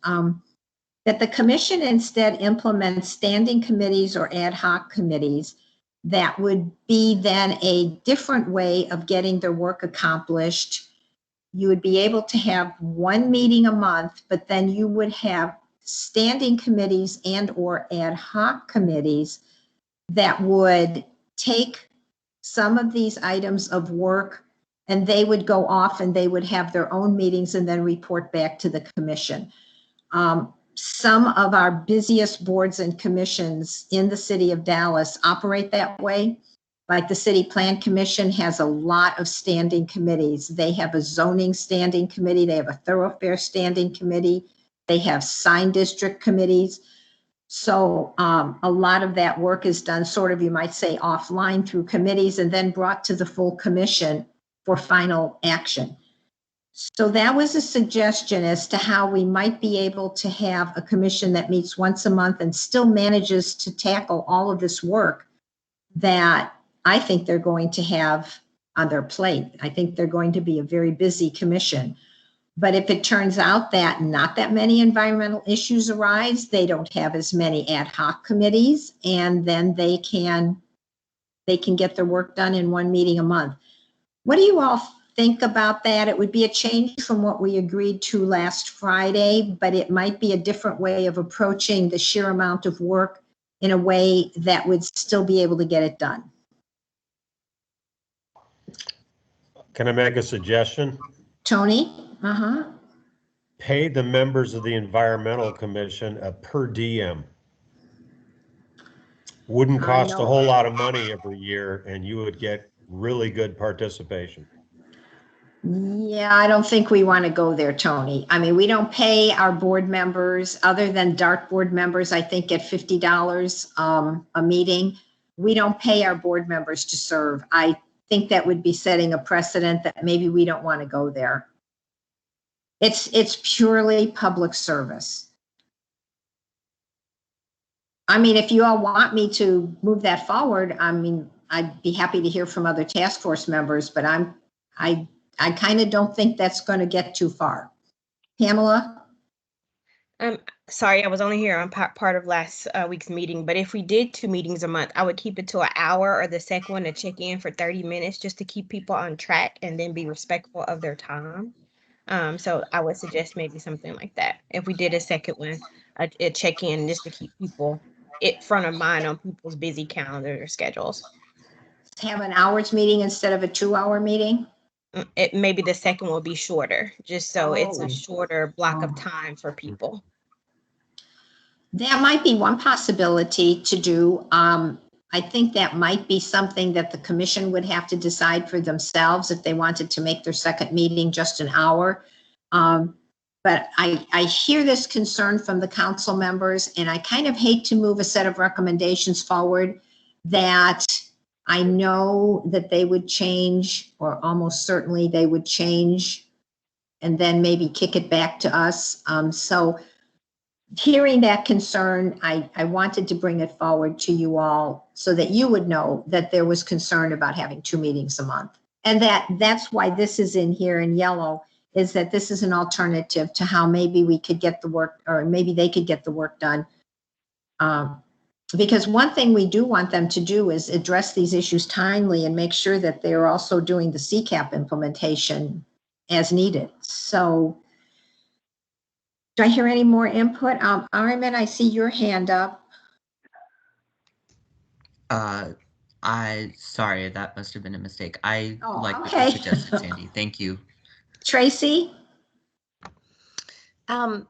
S1: that the commission instead implements standing committees or ad hoc committees that would be then a different way of getting their work accomplished. You would be able to have 1 meeting a month, but then you would have standing committees and or ad hoc committees that would take some of these items of work and they would go off and they would have their own meetings and then report back to the commission. Some of our busiest boards and commissions in the city of Dallas operate that way. Like the City Plan Commission has a lot of standing committees. They have a zoning standing committee. They have a thoroughfare standing committee. They have sign district committees. So a lot of that work is done sort of, you might say, offline through committees and then brought to the full commission for final action. So that was a suggestion as to how we might be able to have a commission that meets once a month and still manages to tackle all of this work that I think they're going to have on their plate. I think they're going to be a very busy commission. But if it turns out that not that many environmental issues arise, they don't have as many ad hoc committees, and then they can get their work done in 1 meeting a month. What do you all think about that? It would be a change from what we agreed to last Friday, but it might be a different way of approaching the sheer amount of work in a way that would still be able to get it done.
S11: Can I make a suggestion?
S1: Tony?
S11: Pay the members of the Environmental Commission a per diem. Wouldn't cost a whole lot of money every year, and you would get really good participation.
S1: Yeah, I don't think we want to go there, Tony. I mean, we don't pay our board members, other than DART board members, I think get $50 a meeting. We don't pay our board members to serve. I think that would be setting a precedent that maybe we don't want to go there. It's purely public service. I mean, if you all want me to move that forward, I mean, I'd be happy to hear from other task force members, but I kind of don't think that's going to get too far. Pamela?
S12: Sorry, I was only here on part of last week's meeting, but if we did 2 meetings a month, I would keep it to an hour, or the second one to check in for 30 minutes just to keep people on track and then be respectful of their time. So I would suggest maybe something like that. If we did a second one, a check in just to keep people front of mind on people's busy calendar schedules.
S1: Have an hour's meeting instead of a 2-hour meeting?
S12: Maybe the second will be shorter, just so it's a shorter block of time for people.
S1: That might be one possibility to do. I think that might be something that the commission would have to decide for themselves if they wanted to make their second meeting just an hour. But I hear this concern from the council members, and I kind of hate to move a set of recommendations forward that I know that they would change, or almost certainly they would change, and then maybe kick it back to us. So hearing that concern, I wanted to bring it forward to you all so that you would know that there was concern about having 2 meetings a month. And that's why this is in here in yellow, is that this is an alternative to how maybe we could get the work, or maybe they could get the work done. Because one thing we do want them to do is address these issues timely and make sure that they're also doing the CCAP implementation as needed. So do I hear any more input? Ariman, I see your hand up.
S4: Sorry, that must have been a mistake. I like what
S1: okay.
S4: you suggested, Sandy. Thank you.
S1: Tracy?
S3: I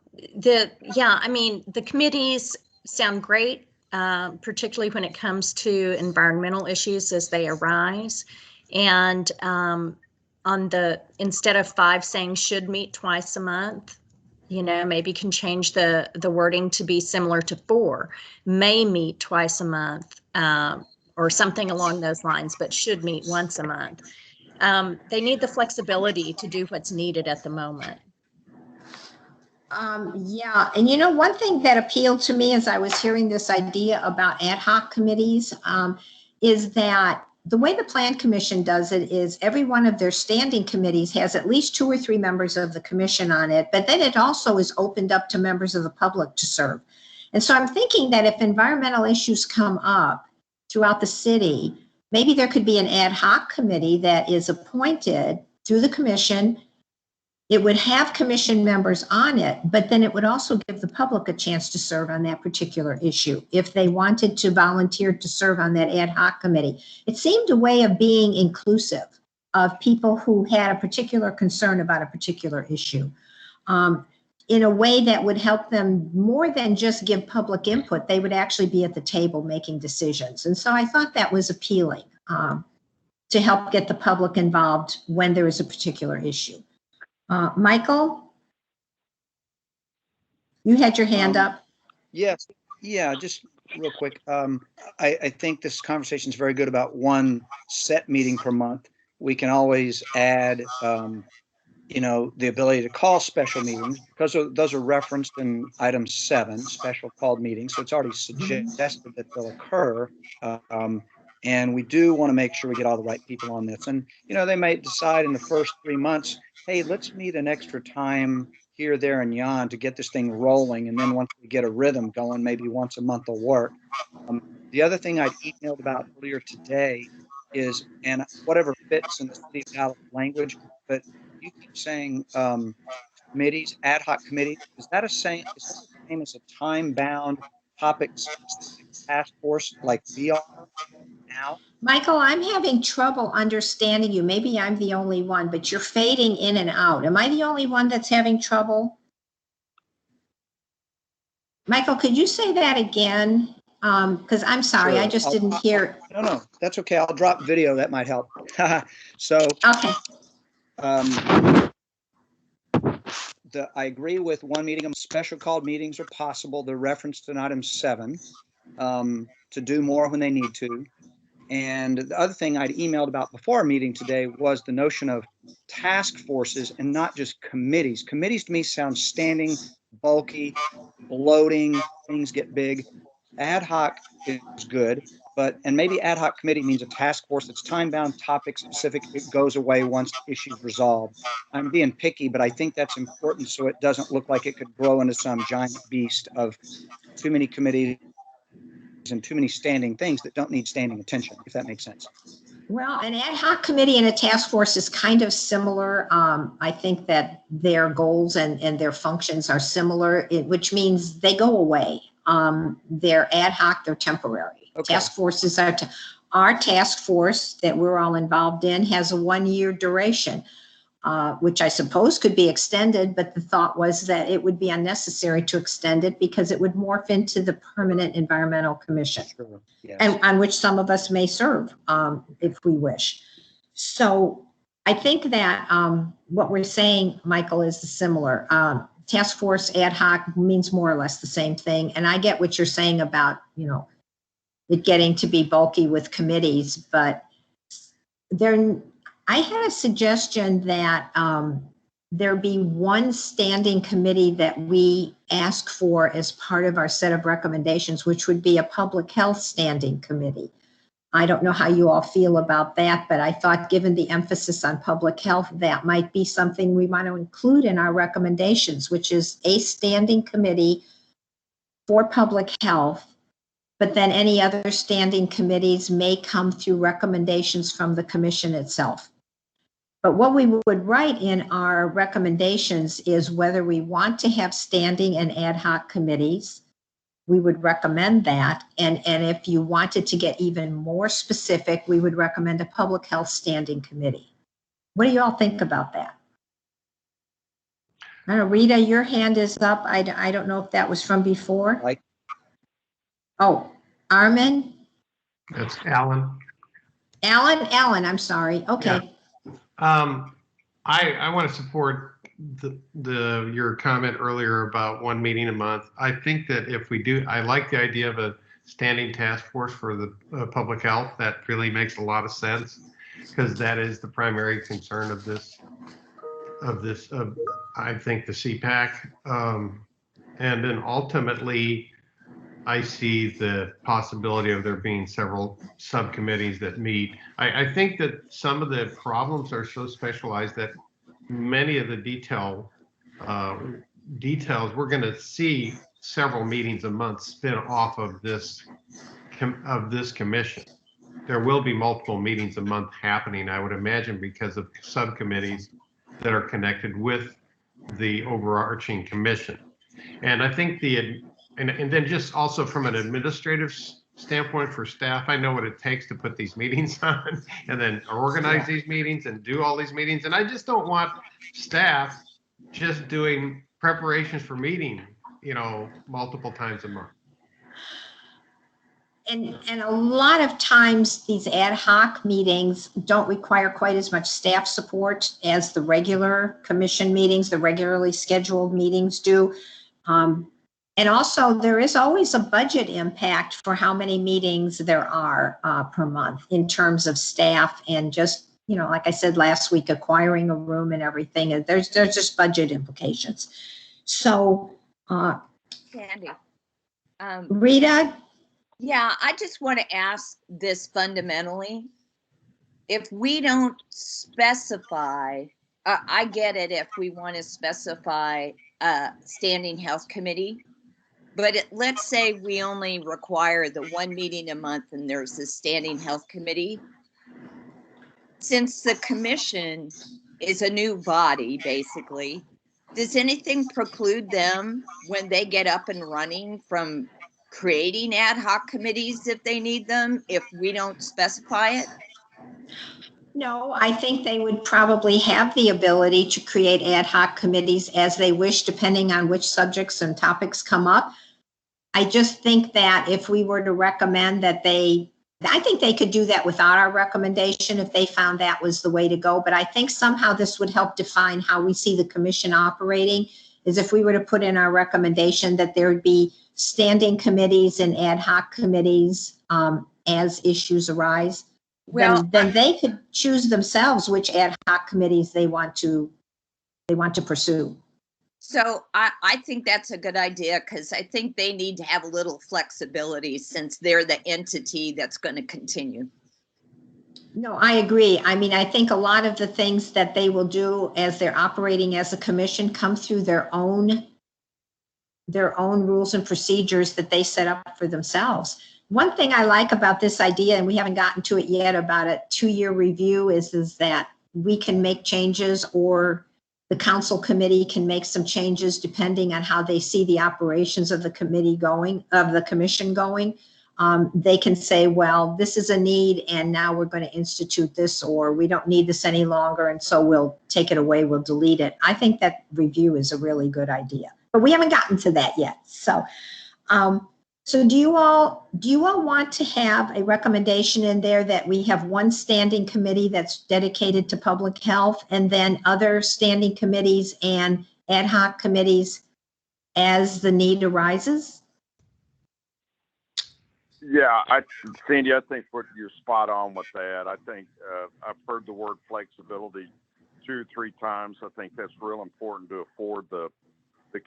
S3: mean, the committees sound great, particularly when it comes to environmental issues as they arise. And instead of 5 saying should meet twice a month, maybe can change the wording to be similar to 4, may meet twice a month, or something along those lines, but should meet once a month. They need the flexibility to do what's needed at the moment.
S1: Yeah, and one thing that appealed to me as I was hearing this idea about ad hoc committees is that the way the Plan Commission does it is every one of their standing committees has at least 2 or 3 members of the commission on it, but then it also is opened up to members of the public to serve. And so I'm thinking that if environmental issues come up throughout the city, maybe there could be an ad hoc committee that is appointed through the commission. It would have commission members on it, but then it would also give the public a chance to serve on that particular issue if they wanted to volunteer to serve on that ad hoc committee. It seemed a way of being inclusive of people who had a particular concern about a particular issue, in a way that would help them more than just give public input. They would actually be at the table making decisions. And so I thought that was appealing to help get the public involved when there is a particular issue. Michael, you had your hand up.
S2: Yes. Yeah, just real quick. I think this conversation is very good about 1 set meeting per month. We can always add, the ability to call special meetings, because those are referenced in item 7, special called meetings. So it's already suggested that they'll occur. And we do want to make sure we get all the right people on this. And, they might decide in the first 3 months, hey, let's meet an extra time here, there, and yon to get this thing rolling. And then once we get a rhythm going, maybe once a month will work. The other thing I emailed about earlier today is, and whatever fits in the city ballot language, but you keep saying committees, ad hoc committee. Is that the same as a time-bound topic-specific task force like we are now?
S1: Michael, I'm having trouble understanding you. Maybe I'm the only one, but you're fading in and out. Am I the only one that's having trouble? Michael, could you say that again? Because I'm sorry,
S2: Sure.
S1: I just didn't hear.
S2: No, that's okay. I'll drop video. That might help. So,
S1: okay.
S2: I agree with 1 meeting. Special called meetings are possible. They're referenced in item 7 to do more when they need to. And the other thing I'd emailed about before our meeting today was the notion of task forces and not just committees. Committees to me sound standing, bulky, bloating, things get big. Ad hoc is good, and maybe ad hoc committee means a task force that's time-bound, topic-specific. It goes away once the issue's resolved. I'm being picky, but I think that's important so it doesn't look like it could grow into some giant beast of too many committees and too many standing things that don't need standing attention, if that makes sense.
S1: Well, an ad hoc committee and a task force is kind of similar. I think that their goals and their functions are similar, which means they go away. They're ad hoc, they're temporary. Okay. Task forces are, our task force that we're all involved in has a 1-year duration. which I suppose could be extended, but the thought was that it would be unnecessary to extend it because it would morph into the Permanent Environmental Commission,
S2: Sure. Yes.
S1: and on which some of us may serve if we wish. So I think that what we're saying, Michael, is similar. Task force ad hoc means more or less the same thing. And I get what you're saying about, you know, it getting to be bulky with committees, but I had a suggestion that there be one standing committee that we ask for as part of our set of recommendations, which would be a public health standing committee. I don't know how you all feel about that, but I thought given the emphasis on public health, that might be something we want to include in our recommendations, which is a standing committee for public health, but then any other standing committees may come through recommendations from the commission itself. But what we would write in our recommendations is whether we want to have standing and ad hoc committees. We would recommend that. And if you wanted to get even more specific, we would recommend a public health standing committee. What do you all think about that? I don't know, Rita, your hand is up. I don't know if that was from before.
S2: Right.
S1: Oh, Armin?
S10: That's Alan.
S1: Alan, I'm sorry. Okay.
S10: Yeah. I want to support your comment earlier about one meeting a month. I think that if we do, I like the idea of a standing task force for the public health. That really makes a lot of sense because that is the primary concern of I think the CPAC. And then ultimately, I see the possibility of there being several subcommittees that meet. I think that some of the problems are so specialized that many of the details, we're going to see several meetings a month spin off of this commission. There will be multiple meetings a month happening, I would imagine, because of subcommittees that are connected with the overarching commission. And I think and then just also from an administrative standpoint for staff, I know what it takes to put these meetings on and then organize these meetings and do all these meetings. And I just don't want staff just doing preparations for meeting, multiple times a month.
S1: And a lot of times these ad hoc meetings don't require quite as much staff support as the regular commission meetings, the regularly scheduled meetings do. And also there is always a budget impact for how many meetings there are per month in terms of staff and just, like I said last week, acquiring a room and everything. And there's just budget implications. So,
S6: Sandy.
S1: Rita?
S6: Yeah, I just want to ask this fundamentally. If we don't specify, I get it if we want to specify a standing health committee, but let's say we only require the one meeting a month and there's a standing health committee. Since the commission is a new body, basically, does anything preclude them when they get up and running from creating ad hoc committees if they need them, if we don't specify it?
S1: No, I think they would probably have the ability to create ad hoc committees as they wish, depending on which subjects and topics come up. I just think that if we were to recommend that I think they could do that without our recommendation if they found that was the way to go. But I think somehow this would help define how we see the commission operating, is if we were to put in our recommendation that there would be standing committees and ad hoc committees as issues arise. Well, then they could choose themselves which ad hoc committees they want to pursue.
S6: So I think that's a good idea because I think they need to have a little flexibility since they're the entity that's going to continue.
S1: No, I agree. I mean, I think a lot of the things that they will do as they're operating as a commission come through their own rules and procedures that they set up for themselves. One thing I like about this idea, and we haven't gotten to it yet, about a 2-year review is that we can make changes or the council committee can make some changes depending on how they see the operations of the committee going, of the commission going. they can say, well, this is a need and now we're going to institute this, or we don't need this any longer and so we'll take it away, we'll delete it. I think that review is a really good idea, but we haven't gotten to that yet. So, so do you all want to have a recommendation in there that we have one standing committee that's dedicated to public health and then other standing committees and ad hoc committees as the need arises?
S7: Yeah, Sandy, I think you're spot on with that. I think I've heard the word flexibility 2 or 3 times. I think that's real important to afford the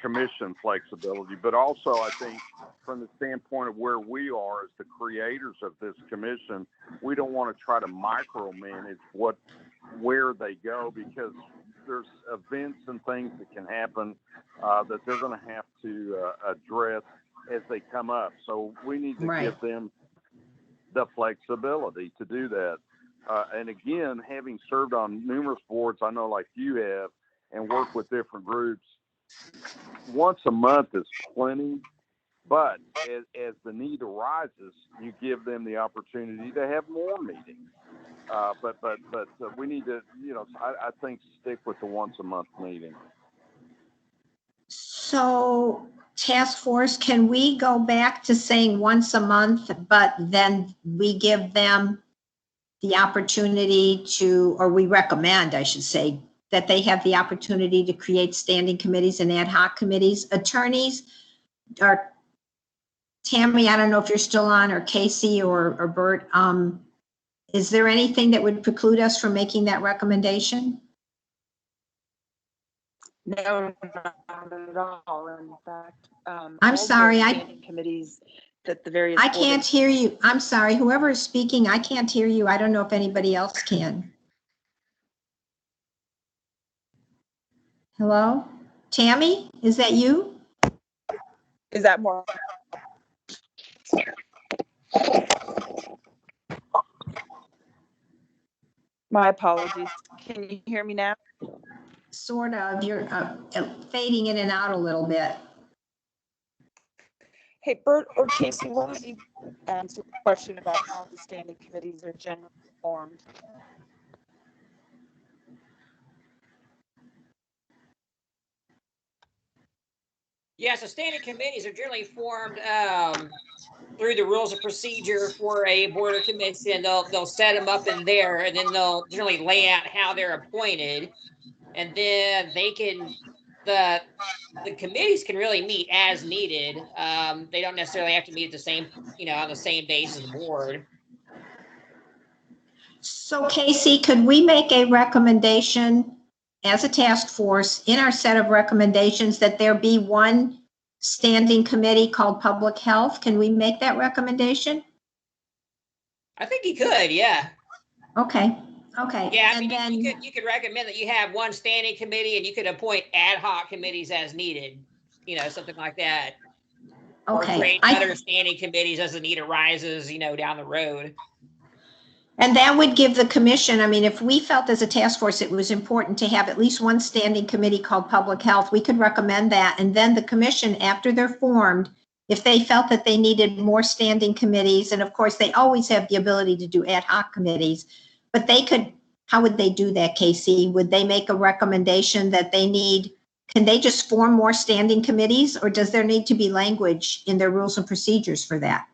S7: commission flexibility, but also I think from the standpoint of where we are as the creators of this commission, we don't want to try to micromanage where they go, because there's events and things that can happen that they're going to have to address as they come up. So we need to give them the flexibility to do that. And again, having served on numerous boards, I know like you have, and worked with different groups, once a month is plenty, but as the need arises, you give them the opportunity to have more meetings. But we need to, I think stick with the once a month meeting.
S1: So task force, can we go back to saying once a month, but then we give them the opportunity to, or we recommend, I should say, that they have the opportunity to create standing committees and ad hoc committees? Attorneys, or Tammy, I don't know if you're still on, or Casey or Bert, is there anything that would preclude us from making that recommendation?
S8: No, not at all. In fact,
S1: I'm sorry,
S8: committees that the various.
S1: I can't hear you. I'm sorry, whoever is speaking, I can't hear you. I don't know if anybody else can. Hello? Tammy, is that you?
S8: Is that more? My apologies. Can you hear me now?
S1: Sort of. You're fading in and out a little bit.
S8: Hey, Bert or Casey, what was the answer the question about how the standing committees are generally formed?
S9: Yeah, so standing committees are generally formed through the rules of procedure for a board or commission. They'll set them up in there, and then they'll generally lay out how they're appointed, and then they can the committees can really meet as needed. They don't necessarily have to meet at the same on the same days as the board.
S1: So Casey, could we make a recommendation as a task force in our set of recommendations that there be one standing committee called public health? Can we make that recommendation?
S9: I think you could, yeah.
S1: Okay. Okay.
S9: Yeah, I mean, you could recommend that you have one standing committee, and you could appoint ad hoc committees as needed, something like that.
S1: Okay.
S9: Or create other standing committees as the need arises, down the road.
S1: And that would give the commission, I mean, if we felt as a task force it was important to have at least one standing committee called public health, we could recommend that. And then the commission, after they're formed, if they felt that they needed more standing committees, and of course they always have the ability to do ad hoc committees, but they could, how would they do that, Casey? Would they make a recommendation that they need, can they just form more standing committees, or does there need to be language in their rules and procedures for that?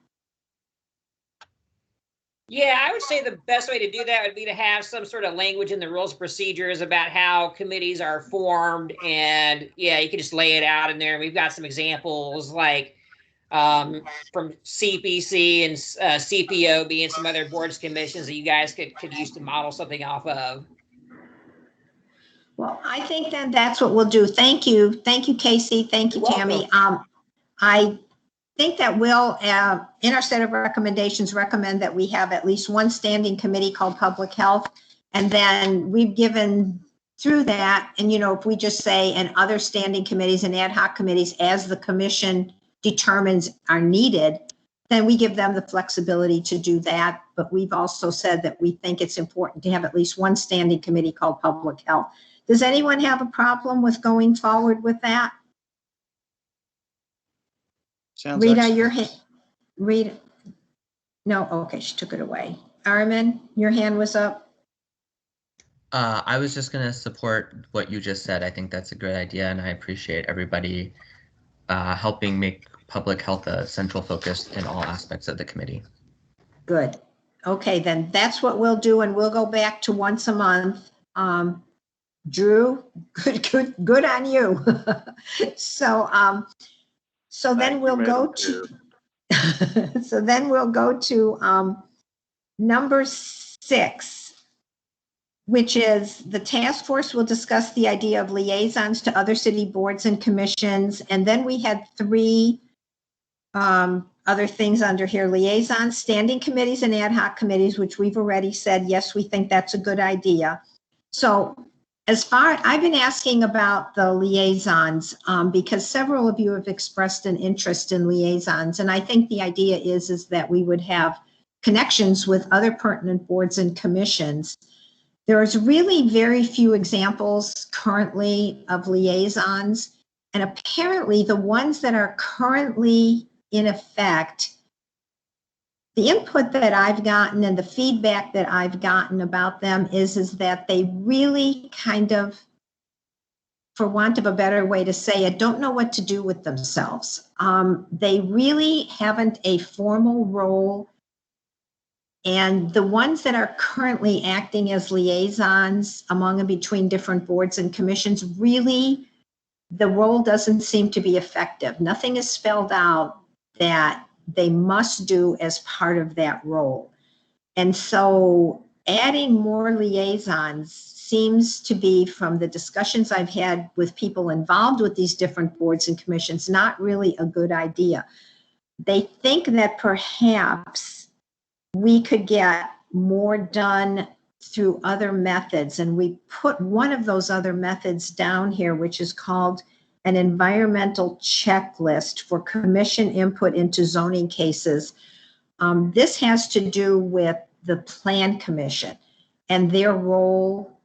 S9: Yeah, I would say the best way to do that would be to have some sort of language in the rules and procedures about how committees are formed. And yeah, you can just lay it out in there. We've got some examples like from CPC and CPO and some other boards, commissions that you guys could use to model something off of.
S1: Well, I think then that's what we'll do. Thank you. Thank you, Casey. Thank you, Tammy. I think that we'll, in our set of recommendations, recommend that we have at least one standing committee called public health. And then we've given through that, and if we just say, and other standing committees and ad hoc committees as the commission determines are needed, then we give them the flexibility to do that. But we've also said that we think it's important to have at least one standing committee called public health. Does anyone have a problem with going forward with that?
S2: Sounds
S1: Rita,
S2: excellent.
S1: Rita, No, okay, she took it away. Armin, your hand was up.
S4: I was just going to support what you just said. I think that's a great idea, and I appreciate everybody helping make public health a central focus in all aspects of the committee.
S1: Good. Okay, then that's what we'll do, and we'll go back to once a month. Drew, good on you. So then
S7: Thank
S1: we'll
S7: you,
S1: go
S7: Madam
S1: to
S7: Chair.
S1: so then we'll go to number 6, which is the task force will discuss the idea of liaisons to other city boards and commissions. And then we had 3 other things under here: liaisons, standing committees, and ad hoc committees, which we've already said, yes, we think that's a good idea. So I've been asking about the liaisons because several of you have expressed an interest in liaisons. And I think the idea is that we would have connections with other pertinent boards and commissions. There's really very few examples currently of liaisons. And apparently the ones that are currently in effect, the input that I've gotten and the feedback that I've gotten about them is that they really kind of, for want of a better way to say it, don't know what to do with themselves. They really haven't a formal role. And the ones that are currently acting as liaisons among and between different boards and commissions, really, the role doesn't seem to be effective. Nothing is spelled out that they must do as part of that role. And so adding more liaisons seems to be, from the discussions I've had with people involved with these different boards and commissions, not really a good idea. They think that perhaps we could get more done through other methods. And we put one of those other methods down here, which is called an environmental checklist for commission input into zoning cases. This has to do with the Plan Commission and their role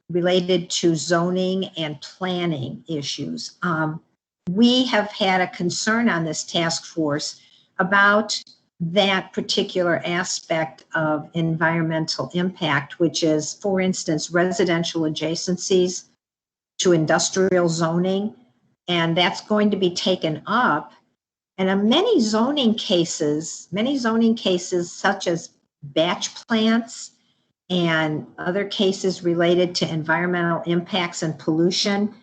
S1: related to zoning and planning issues. We have had a concern on this task force about that particular aspect of environmental impact, which is, for instance, residential adjacencies to industrial zoning, and that's going to be taken up. And in many zoning cases such as batch plants and other cases related to environmental impacts and pollution,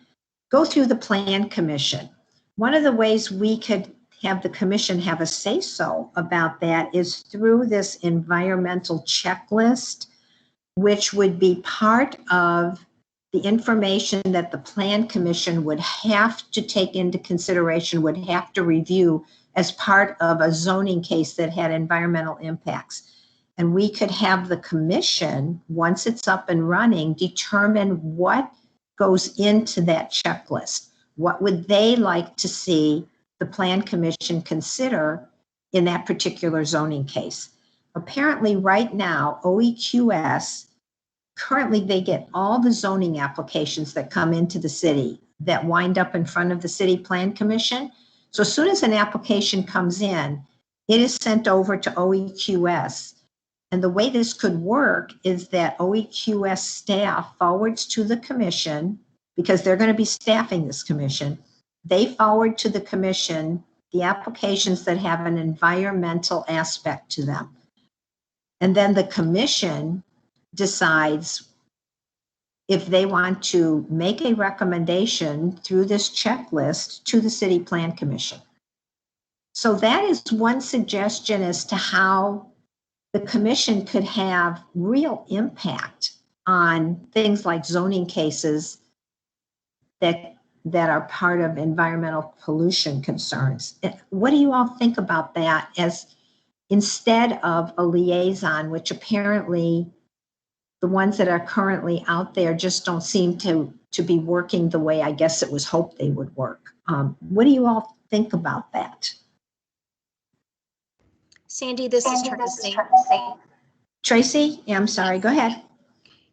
S1: go through the Plan Commission. One of the ways we could have the commission have a say-so about that is through this environmental checklist, which would be part of the information that the Plan Commission would have to take into consideration, would have to review as part of a zoning case that had environmental impacts. And we could have the commission, once it's up and running, determine what goes into that checklist. What would they like to see the Plan Commission consider in that particular zoning case? Apparently right now, OEQS, currently they get all the zoning applications that come into the city that wind up in front of the City Plan Commission. So as soon as an application comes in, it is sent over to OEQS. And the way this could work is that OEQS staff forwards to the commission, because they're going to be staffing this commission. They forward to the commission the applications that have an environmental aspect to them. And then the commission decides if they want to make a recommendation through this checklist to the City Plan Commission. So that is one suggestion as to how the commission could have real impact on things like zoning cases that are part of environmental pollution concerns. What do you all think about that, as instead of a liaison, which apparently the ones that are currently out there just don't seem to be working the way I guess it was hoped they would work? What do you all think about that?
S3: Sandy, this is Tracy.
S1: Tracy? Yeah, I'm sorry, go ahead.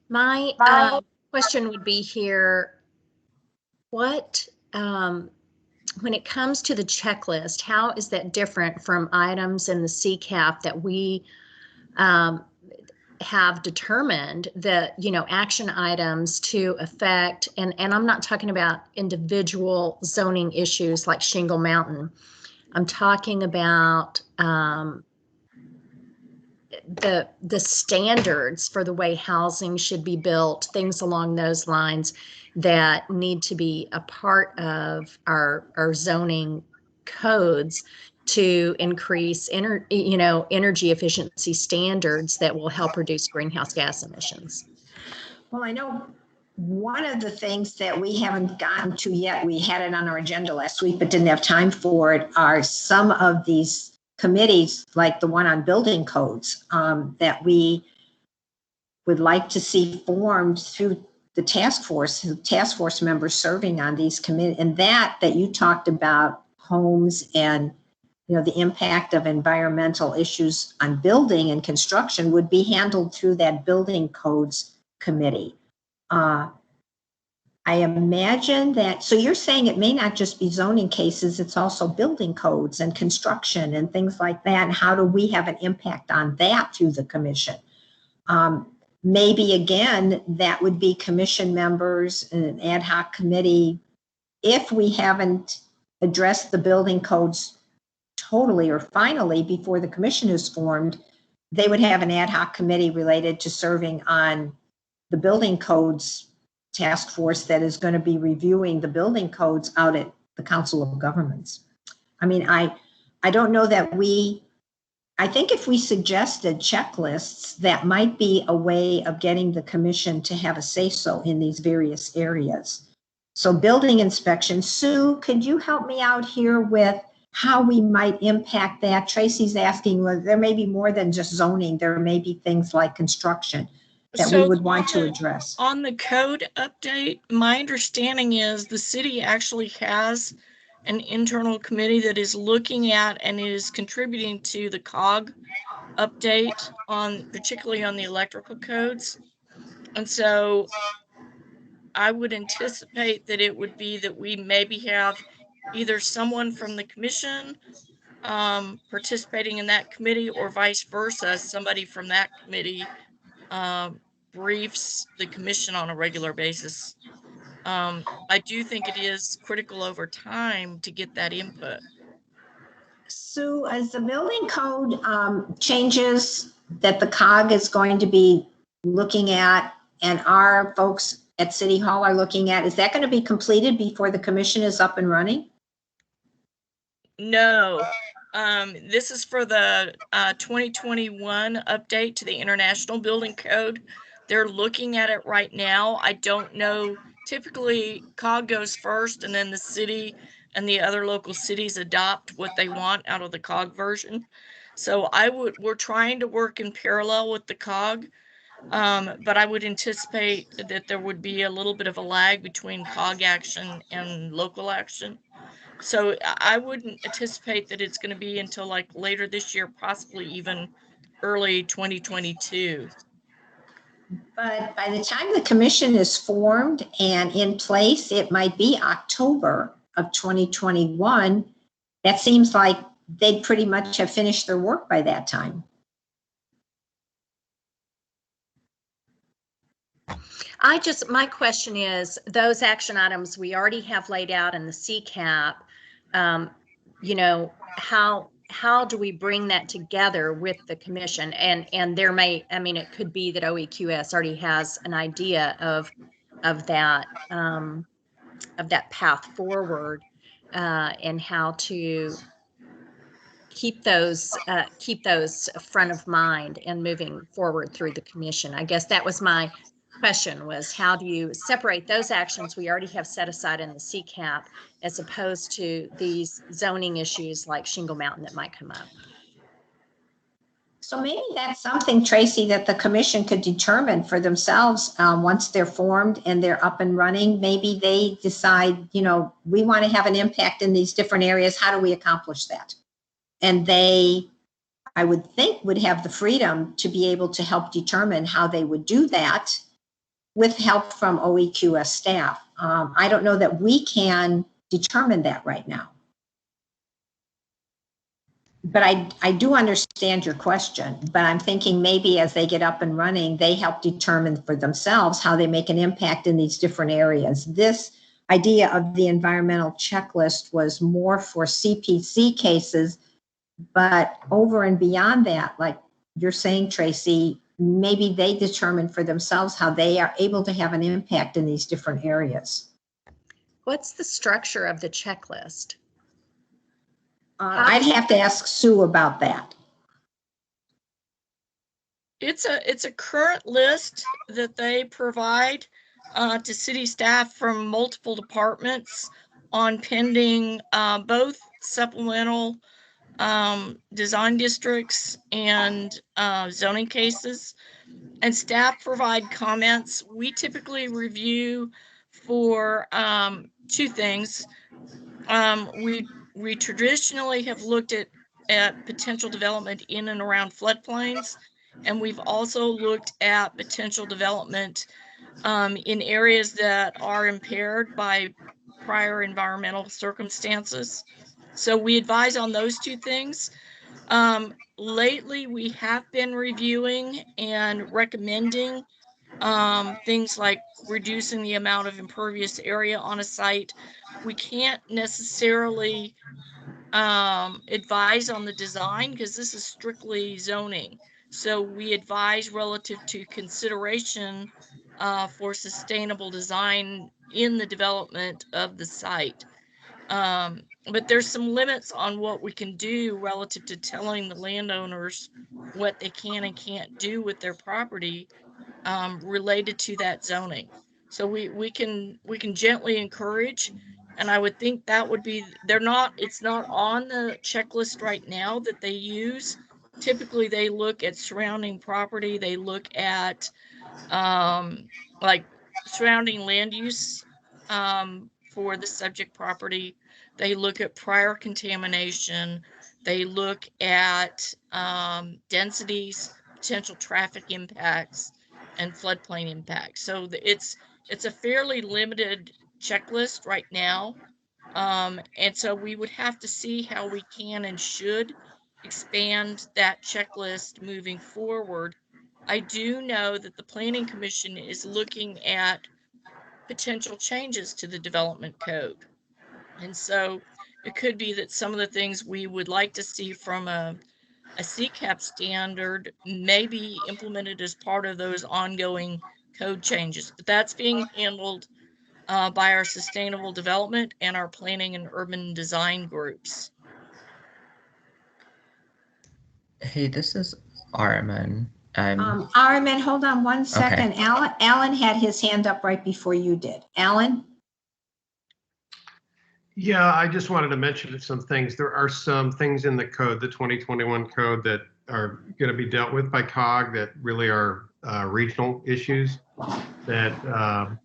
S3: My question would be here, what when it comes to the checklist, how is that different from items in the CCAP that we have determined that, action items to affect, and I'm not talking about individual zoning issues like Shingle Mountain. I'm talking about the standards for the way housing should be built, things along those lines that need to be a part of our zoning codes to increase energy efficiency standards that will help reduce greenhouse gas emissions.
S1: Well, I know one of the things that we haven't gotten to yet, we had it on our agenda last week, but didn't have time for it, are some of these committees, like the one on building codes, that we would like to see formed through the task force members serving on these committees. And that you talked about homes and the impact of environmental issues on building and construction would be handled through that building codes committee. I imagine that, so you're saying it may not just be zoning cases, it's also building codes and construction and things like that. And how do we have an impact on that through the commission? Maybe again, that would be commission members and an ad hoc committee. If we haven't addressed the building codes totally or finally before the commission is formed, they would have an ad hoc committee related to serving on the building codes task force that is going to be reviewing the building codes out at the Council of Governments. I mean, I don't know that I think if we suggested checklists, that might be a way of getting the commission to have a say-so in these various areas. So building inspection, Sue, could you help me out here with how we might impact that? Tracy's asking, well, there may be more than just zoning. There may be things like construction that we would want to address.
S5: On the code update, my understanding is the city actually has an internal committee that is looking at and is contributing to the COG update particularly on the electrical codes. And so I would anticipate that it would be that we maybe have either someone from the commission participating in that committee, or vice versa, somebody from that committee briefs the commission on a regular basis. I do think it is critical over time to get that input.
S1: Sue, as the building code changes that the COG is going to be looking at and our folks at City Hall are looking at, is that going to be completed before the commission is up and running?
S5: No. This is for the 2021 update to the International Building Code. They're looking at it right now. I don't know. Typically, COG goes first, and then the city and the other local cities adopt what they want out of the COG version. So we're trying to work in parallel with the COG, but I would anticipate that there would be a little bit of a lag between COG action and local action. So I wouldn't anticipate that it's going to be until like later this year, possibly even early 2022.
S1: But by the time the commission is formed and in place, it might be October of 2021. That seems like they'd pretty much have finished their work by that time.
S3: My question is, those action items we already have laid out in the CCAP, how do we bring that together with the commission? And there may, it could be that OEQS already has an idea of that path forward, and how to keep those front of mind and moving forward through the commission. I guess that was my question, was how do you separate those actions we already have set aside in the CCAP as opposed to these zoning issues like Shingle Mountain that might come up?
S1: So maybe that's something, Tracy, that the commission could determine for themselves once they're formed and they're up and running. Maybe they decide, we want to have an impact in these different areas. How do we accomplish that? And they, I would think, would have the freedom to be able to help determine how they would do that with help from OEQS staff. I don't know that we can determine that right now. But I do understand your question, but I'm thinking maybe as they get up and running, they help determine for themselves how they make an impact in these different areas. This idea of the environmental checklist was more for CPC cases, but over and beyond that, like you're saying, Tracy, maybe they determine for themselves how they are able to have an impact in these different areas.
S3: What's the structure of the checklist?
S1: I'd have to ask Sue about that.
S5: It's a current list that they provide to city staff from multiple departments on pending both supplemental design districts and zoning cases. And staff provide comments. We typically review for two things. We traditionally have looked at potential development in and around floodplains, and we've also looked at potential development in areas that are impaired by prior environmental circumstances. So we advise on those two things. Lately, we have been reviewing and recommending things like reducing the amount of impervious area on a site. We can't necessarily advise on the design because this is strictly zoning. So we advise relative to consideration for sustainable design in the development of the site. But there's some limits on what we can do relative to telling the landowners what they can and can't do with their property related to that zoning. So we can gently encourage, and I would think that would be, it's not on the checklist right now that they use. Typically they look at surrounding property, they look at like surrounding land use for the subject property. They look at prior contamination. They look at densities, potential traffic impacts, and floodplain impacts. So it's a fairly limited checklist right now. And so we would have to see how we can and should expand that checklist moving forward. I do know that the Planning Commission is looking at potential changes to the development code. And so it could be that some of the things we would like to see from a CCAP standard may be implemented as part of those ongoing code changes, but that's being handled by our sustainable development and our planning and urban design groups.
S4: Hey, this is Armin.
S1: Armin, hold on one second. Okay. Alan had his hand up right before you did. Alan?
S10: Yeah, I just wanted to mention some things. There are some things in the code, the 2021 code, that are going to be dealt with by COG that really are regional issues. That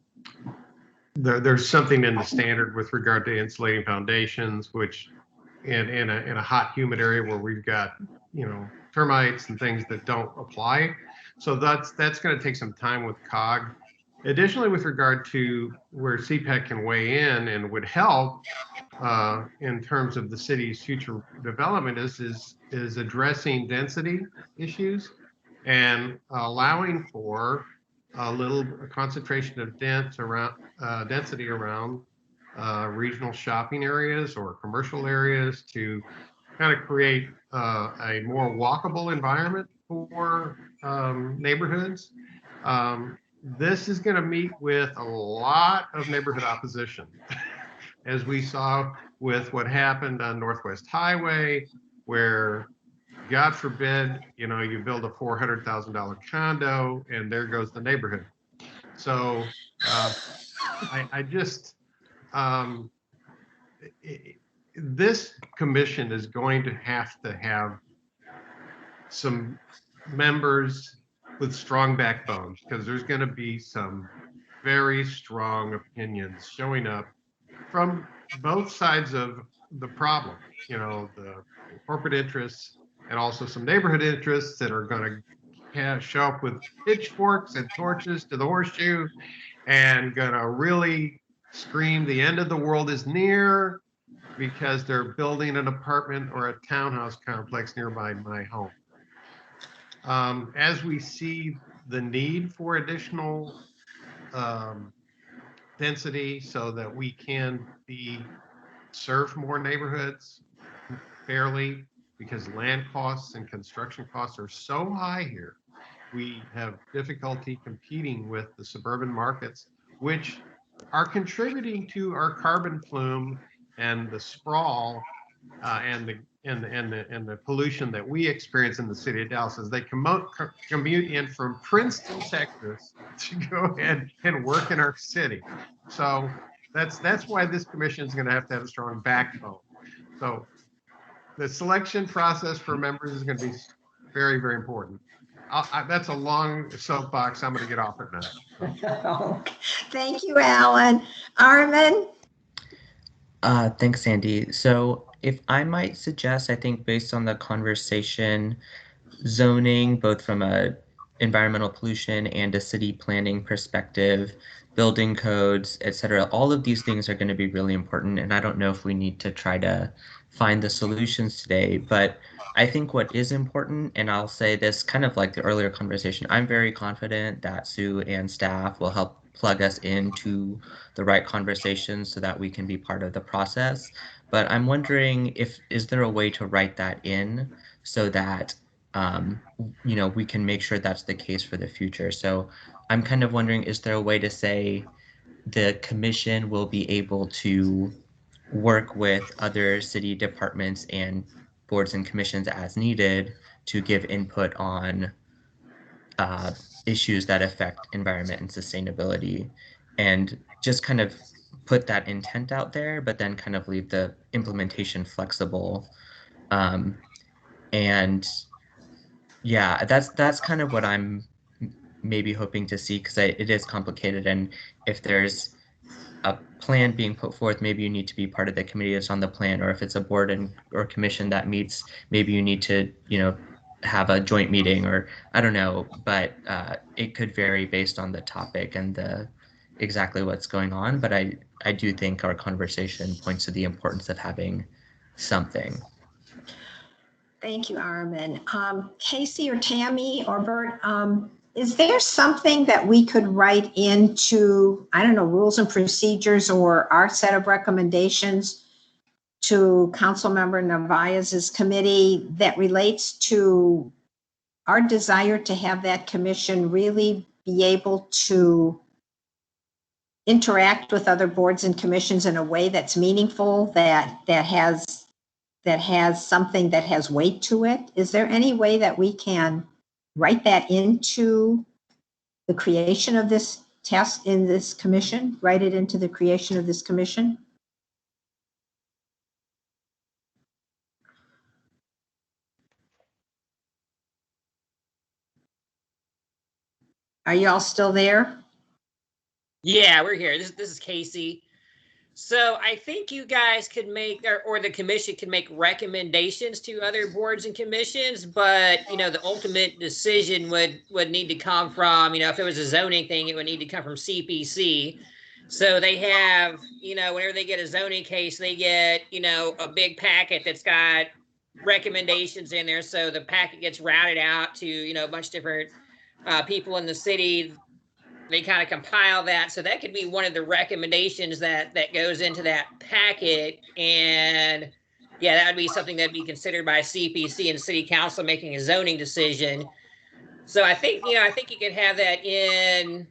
S10: there's something in the standard with regard to insulating foundations, which in a hot, humid area where we've got, termites and things that don't apply. So that's going to take some time with COG. Additionally, with regard to where CPAC can weigh in and would help in terms of the city's future development is addressing density issues and allowing for a little concentration of density around regional shopping areas or commercial areas to kind of create a more walkable environment for neighborhoods. This is going to meet with a lot of neighborhood opposition, as we saw with what happened on Northwest Highway, where, God forbid, you build a $400,000 condo and there goes the neighborhood. So I just, this commission is going to have some members with strong backbones, because there's going to be some very strong opinions showing up from both sides of the problem, the corporate interests and also some neighborhood interests that are going to show up with pitchforks and torches to the horseshoe and going to really scream the end of the world is near because they're building an apartment or a townhouse complex nearby my home. As we see the need for additional density so that we can serve more neighborhoods fairly, because land costs and construction costs are so high here, we have difficulty competing with the suburban markets, which are contributing to our carbon plume and the sprawl and the pollution that we experience in the city of Dallas as they commute in from Princeton, Texas, to go ahead and work in our city. So that's why this commission is going to have a strong backbone. So the selection process for members is going to be very, very important. That's a long soapbox. I'm going to get off it now.
S1: Thank you, Alan. Armin?
S4: Thanks, Sandy. So if I might suggest, I think based on the conversation, zoning, both from a environmental pollution and a city planning perspective, building codes, et cetera, all of these things are going to be really important. And I don't know if we need to try to find the solutions today, but I think what is important, and I'll say this kind of like the earlier conversation, I'm very confident that Sue and staff will help plug us into the right conversations so that we can be part of the process. But I'm wondering is there a way to write that in so that we can make sure that's the case for the future. So I'm kind of wondering, is there a way to say the commission will be able to work with other city departments and boards and commissions as needed to give input on issues that affect environment and sustainability, and just kind of put that intent out there, but then kind of leave the implementation flexible. And yeah, that's kind of what I'm maybe hoping to see, because it is complicated. And if there's a plan being put forth, maybe you need to be part of the committee that's on the plan, or if it's a board or commission that meets, maybe you need to, have a joint meeting, or I don't know, but it could vary based on the topic and exactly what's going on. But I do think our conversation points to the importance of having something.
S1: Thank you, Armin. Casey or Tammy or Bert, is there something that we could write into, I don't know, rules and procedures or our set of recommendations to Councilmember Narvaez's committee that relates to our desire to have that commission really be able to interact with other boards and commissions in a way that's meaningful, that has something that has weight to it? Is there any way that we can write that into the creation of this task in this commission, write it into the creation of this commission? Are you all still there?
S9: Yeah, we're here. This is Casey. So I think you guys could make, or the commission can make recommendations to other boards and commissions, but the ultimate decision would need to come from, if it was a zoning thing, it would need to come from CPC. So they have, whenever they get a zoning case, they get, a big packet that's got recommendations in there. So the packet gets routed out to, a bunch of different people in the city. They kind of compile that. So that could be one of the recommendations that goes into that packet. And yeah, that would be something that'd be considered by CPC and city council making a zoning decision. So I think, you could have that in,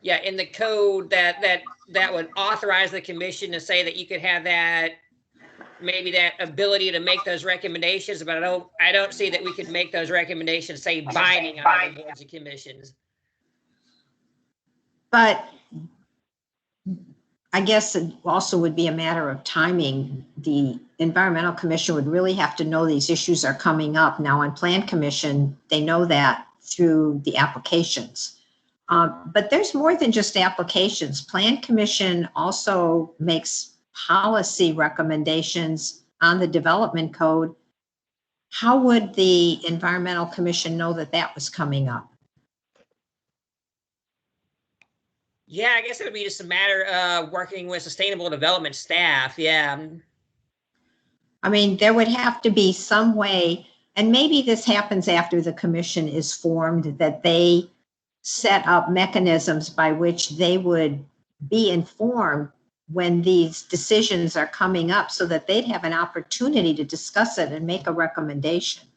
S9: in the code that would authorize the commission to say that you could have that, maybe that ability to make those recommendations, but I don't see that we could make those recommendations say binding on other boards and commissions.
S1: But I guess it also would be a matter of timing. The environmental commission would really have to know these issues are coming up. Now on plan commission, they know that through the applications. But there's more than just applications. Plan commission also makes policy recommendations on the development code. How would the environmental commission know that that was coming up?
S9: Yeah, I guess it would be just a matter of working with sustainable development staff. Yeah.
S1: I mean, there would have to be some way, and maybe this happens after the commission is formed, that they set up mechanisms by which they would be informed when these decisions are coming up so that they'd have an opportunity to discuss it and make a recommendation.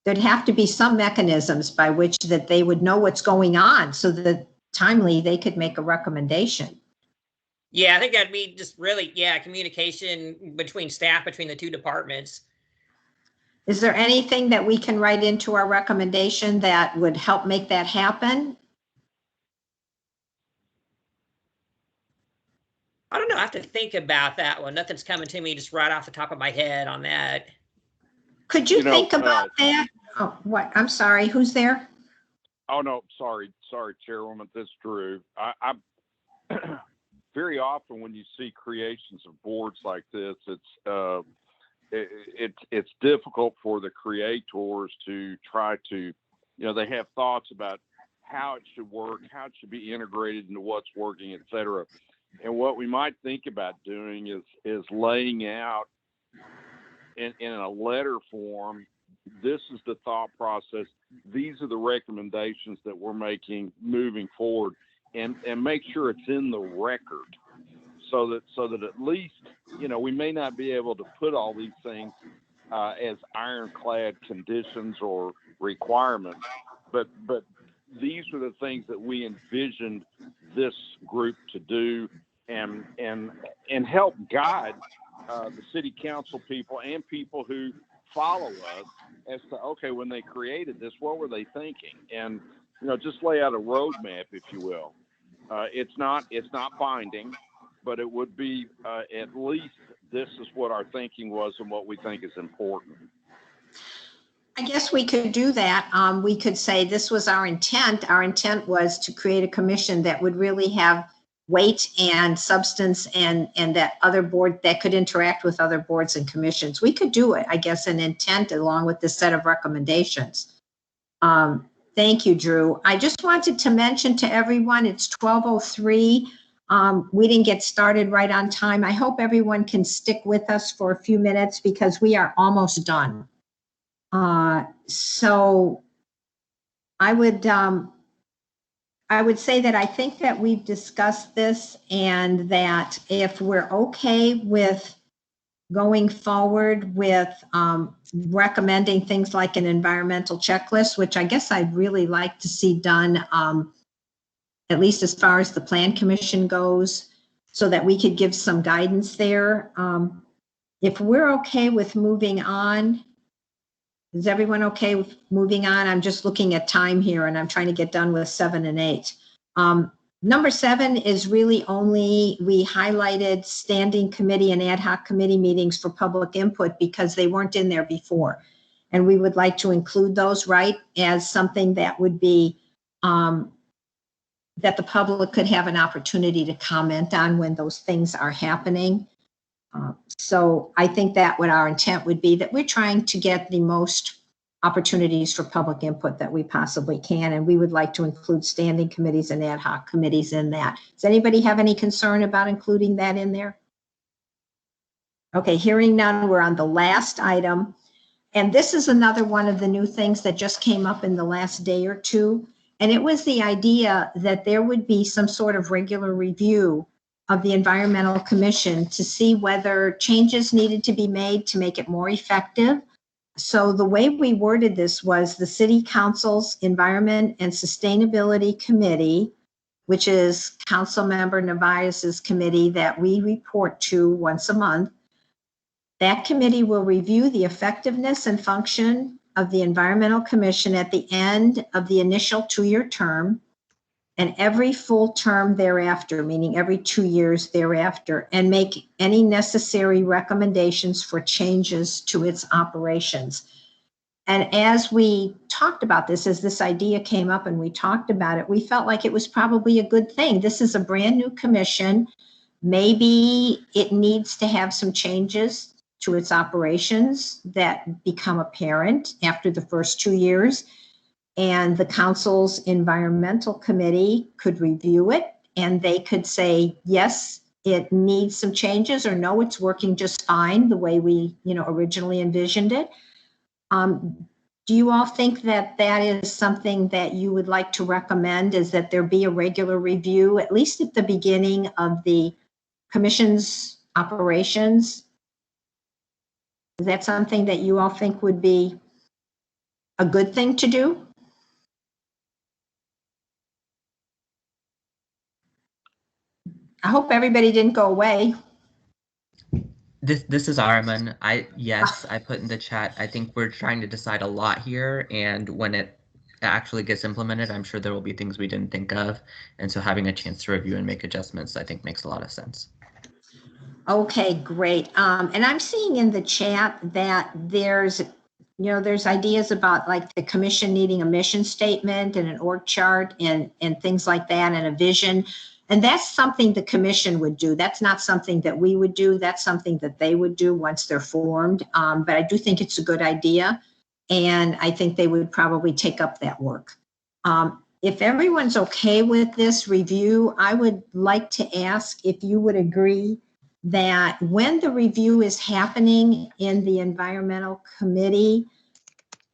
S1: There'd have to be some mechanisms by which that they would know what's going on so that timely they could make a recommendation.
S9: Yeah, I think that'd be just really, yeah, communication between staff, between the two departments.
S1: Is there anything that we can write into our recommendation that would help make that happen?
S9: I don't know. I have to think about that one. Nothing's coming to me just right off the top of my head on that.
S1: Could you think about that? Oh, what? I'm sorry. Who's there?
S7: Oh, no, sorry, Chairwoman, this is Drew. I very often when you see creations of boards like this, it's difficult for the creators to try to, they have thoughts about how it should work, how it should be integrated into what's working, et cetera. And what we might think about doing is laying out in a letter form, this is the thought process, these are the recommendations that we're making moving forward, and make sure it's in the record so that at least, we may not be able to put all these things as ironclad conditions or requirements, but these are the things that we envisioned this group to do and help guide the city council people and people who follow us as to, okay, when they created this, what were they thinking? And, just lay out a roadmap, if you will. It's not binding, but it would be at least this is what our thinking was and what we think is important.
S1: I guess we could do that. We could say this was our intent. Our intent was to create a commission that would really have weight and substance and that other board that could interact with other boards and commissions. We could do it, I guess, an intent along with this set of recommendations. Thank you, Drew. I just wanted to mention to everyone, it's 12:03. We didn't get started right on time. I hope everyone can stick with us for a few minutes because we are almost done. So I would say that I think that we've discussed this and that if we're okay with going forward with recommending things like an environmental checklist, which I guess I'd really like to see done, at least as far as the Plan Commission goes, so that we could give some guidance there. If we're okay with moving on, is everyone okay with moving on? I'm just looking at time here and I'm trying to get done with 7 and 8. Number 7 is really only, we highlighted standing committee and ad hoc committee meetings for public input because they weren't in there before. And we would like to include those, right, as something that would be, that the public could have an opportunity to comment on when those things are happening. So I think that what our intent would be that we're trying to get the most opportunities for public input that we possibly can. And we would like to include standing committees and ad hoc committees in that. Does anybody have any concern about including that in there? Okay, hearing none, we're on the last item. And this is another one of the new things that just came up in the last day or two. And it was the idea that there would be some sort of regular review of the Environmental Commission to see whether changes needed to be made to make it more effective. So the way we worded this was the City Council's Environment and Sustainability Committee, which is Councilmember Navias's committee that we report to once a month. That committee will review the effectiveness and function of the Environmental Commission at the end of the initial 2-year term and every full term thereafter, meaning every 2 years thereafter, and make any necessary recommendations for changes to its operations. And as we talked about this, as this idea came up and we talked about it, we felt like it was probably a good thing. This is a brand new commission. Maybe it needs to have some changes to its operations that become apparent after the first 2 years. And the council's environmental committee could review it and they could say, yes, it needs some changes, or no, it's working just fine the way we, originally envisioned it. Do you all think that that is something that you would like to recommend, is that there be a regular review, at least at the beginning of the commission's operations? Is that something that you all think would be a good thing to do? I hope everybody didn't go away.
S4: This is Araman. Yes, I put in the chat. I think we're trying to decide a lot here, and when it actually gets implemented, I'm sure there will be things we didn't think of, and so having a chance to review and make adjustments, I think, makes a lot of sense.
S1: Okay, great. And I'm seeing in the chat that there's ideas about like the commission needing a mission statement and an org chart and things like that, and a vision. And that's something the commission would do. That's not something that we would do. That's something that they would do once they're formed. But I do think it's a good idea. And I think they would probably take up that work. If everyone's okay with this review, I would like to ask if you would agree that when the review is happening in the environmental committee,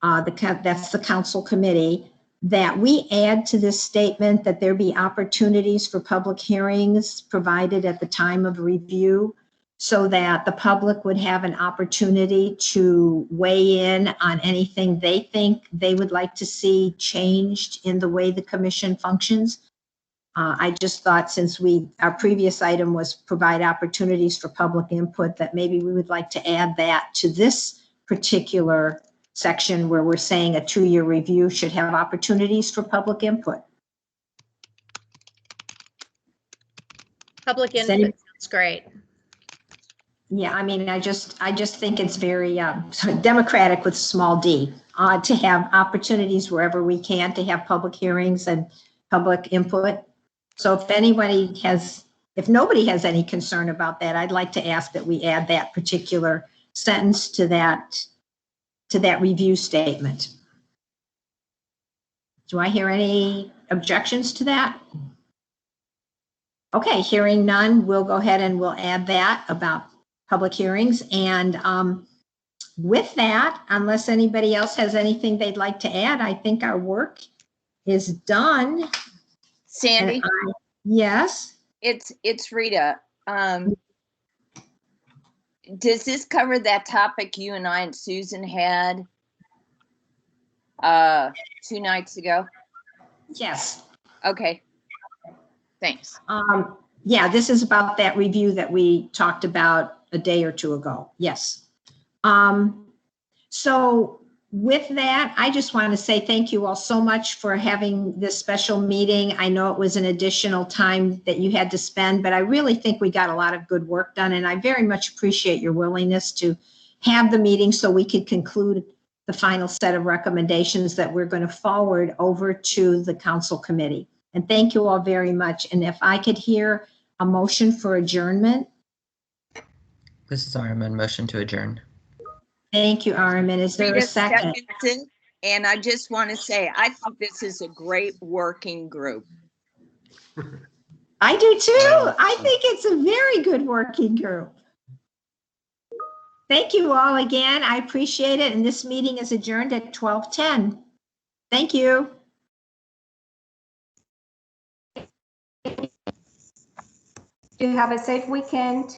S1: that's the council committee, that we add to this statement that there be opportunities for public hearings provided at the time of review, so that the public would have an opportunity to weigh in on anything they think they would like to see changed in the way the commission functions. I just thought, since our previous item was provide opportunities for public input, that maybe we would like to add that to this particular section where we're saying a 2-year review should have opportunities for public input.
S3: Public input sounds great.
S1: Yeah, I mean, I just think it's very democratic with small d, to have opportunities wherever we can to have public hearings and public input. So if nobody has any concern about that, I'd like to ask that we add that particular sentence to that review statement. Do I hear any objections to that? Okay, hearing none, we'll go ahead and we'll add that about public hearings. And with that, unless anybody else has anything they'd like to add, I think our work is done.
S6: Sandy?
S1: Yes?
S6: It's Rita. Does this cover that topic you and I and Susan had 2 nights ago?
S1: Yes.
S6: Okay. Thanks.
S1: Yeah, this is about that review that we talked about a day or 2 ago. Yes. So with that, I just want to say thank you all so much for having this special meeting. I know it was an additional time that you had to spend, but I really think we got a lot of good work done, and I very much appreciate your willingness to have the meeting so we could conclude the final set of recommendations that we're going to forward over to the council committee. And thank you all very much. And if I could hear a motion for adjournment.
S4: This is Araman, motion to adjourn.
S1: Thank you, Araman. Is there a second?
S6: And I just want to say, I think this is a great working group.
S1: I do too. I think it's a very good working group. Thank you all again. I appreciate it. And this meeting is adjourned at 12:10. Thank you.
S13: You have a safe weekend.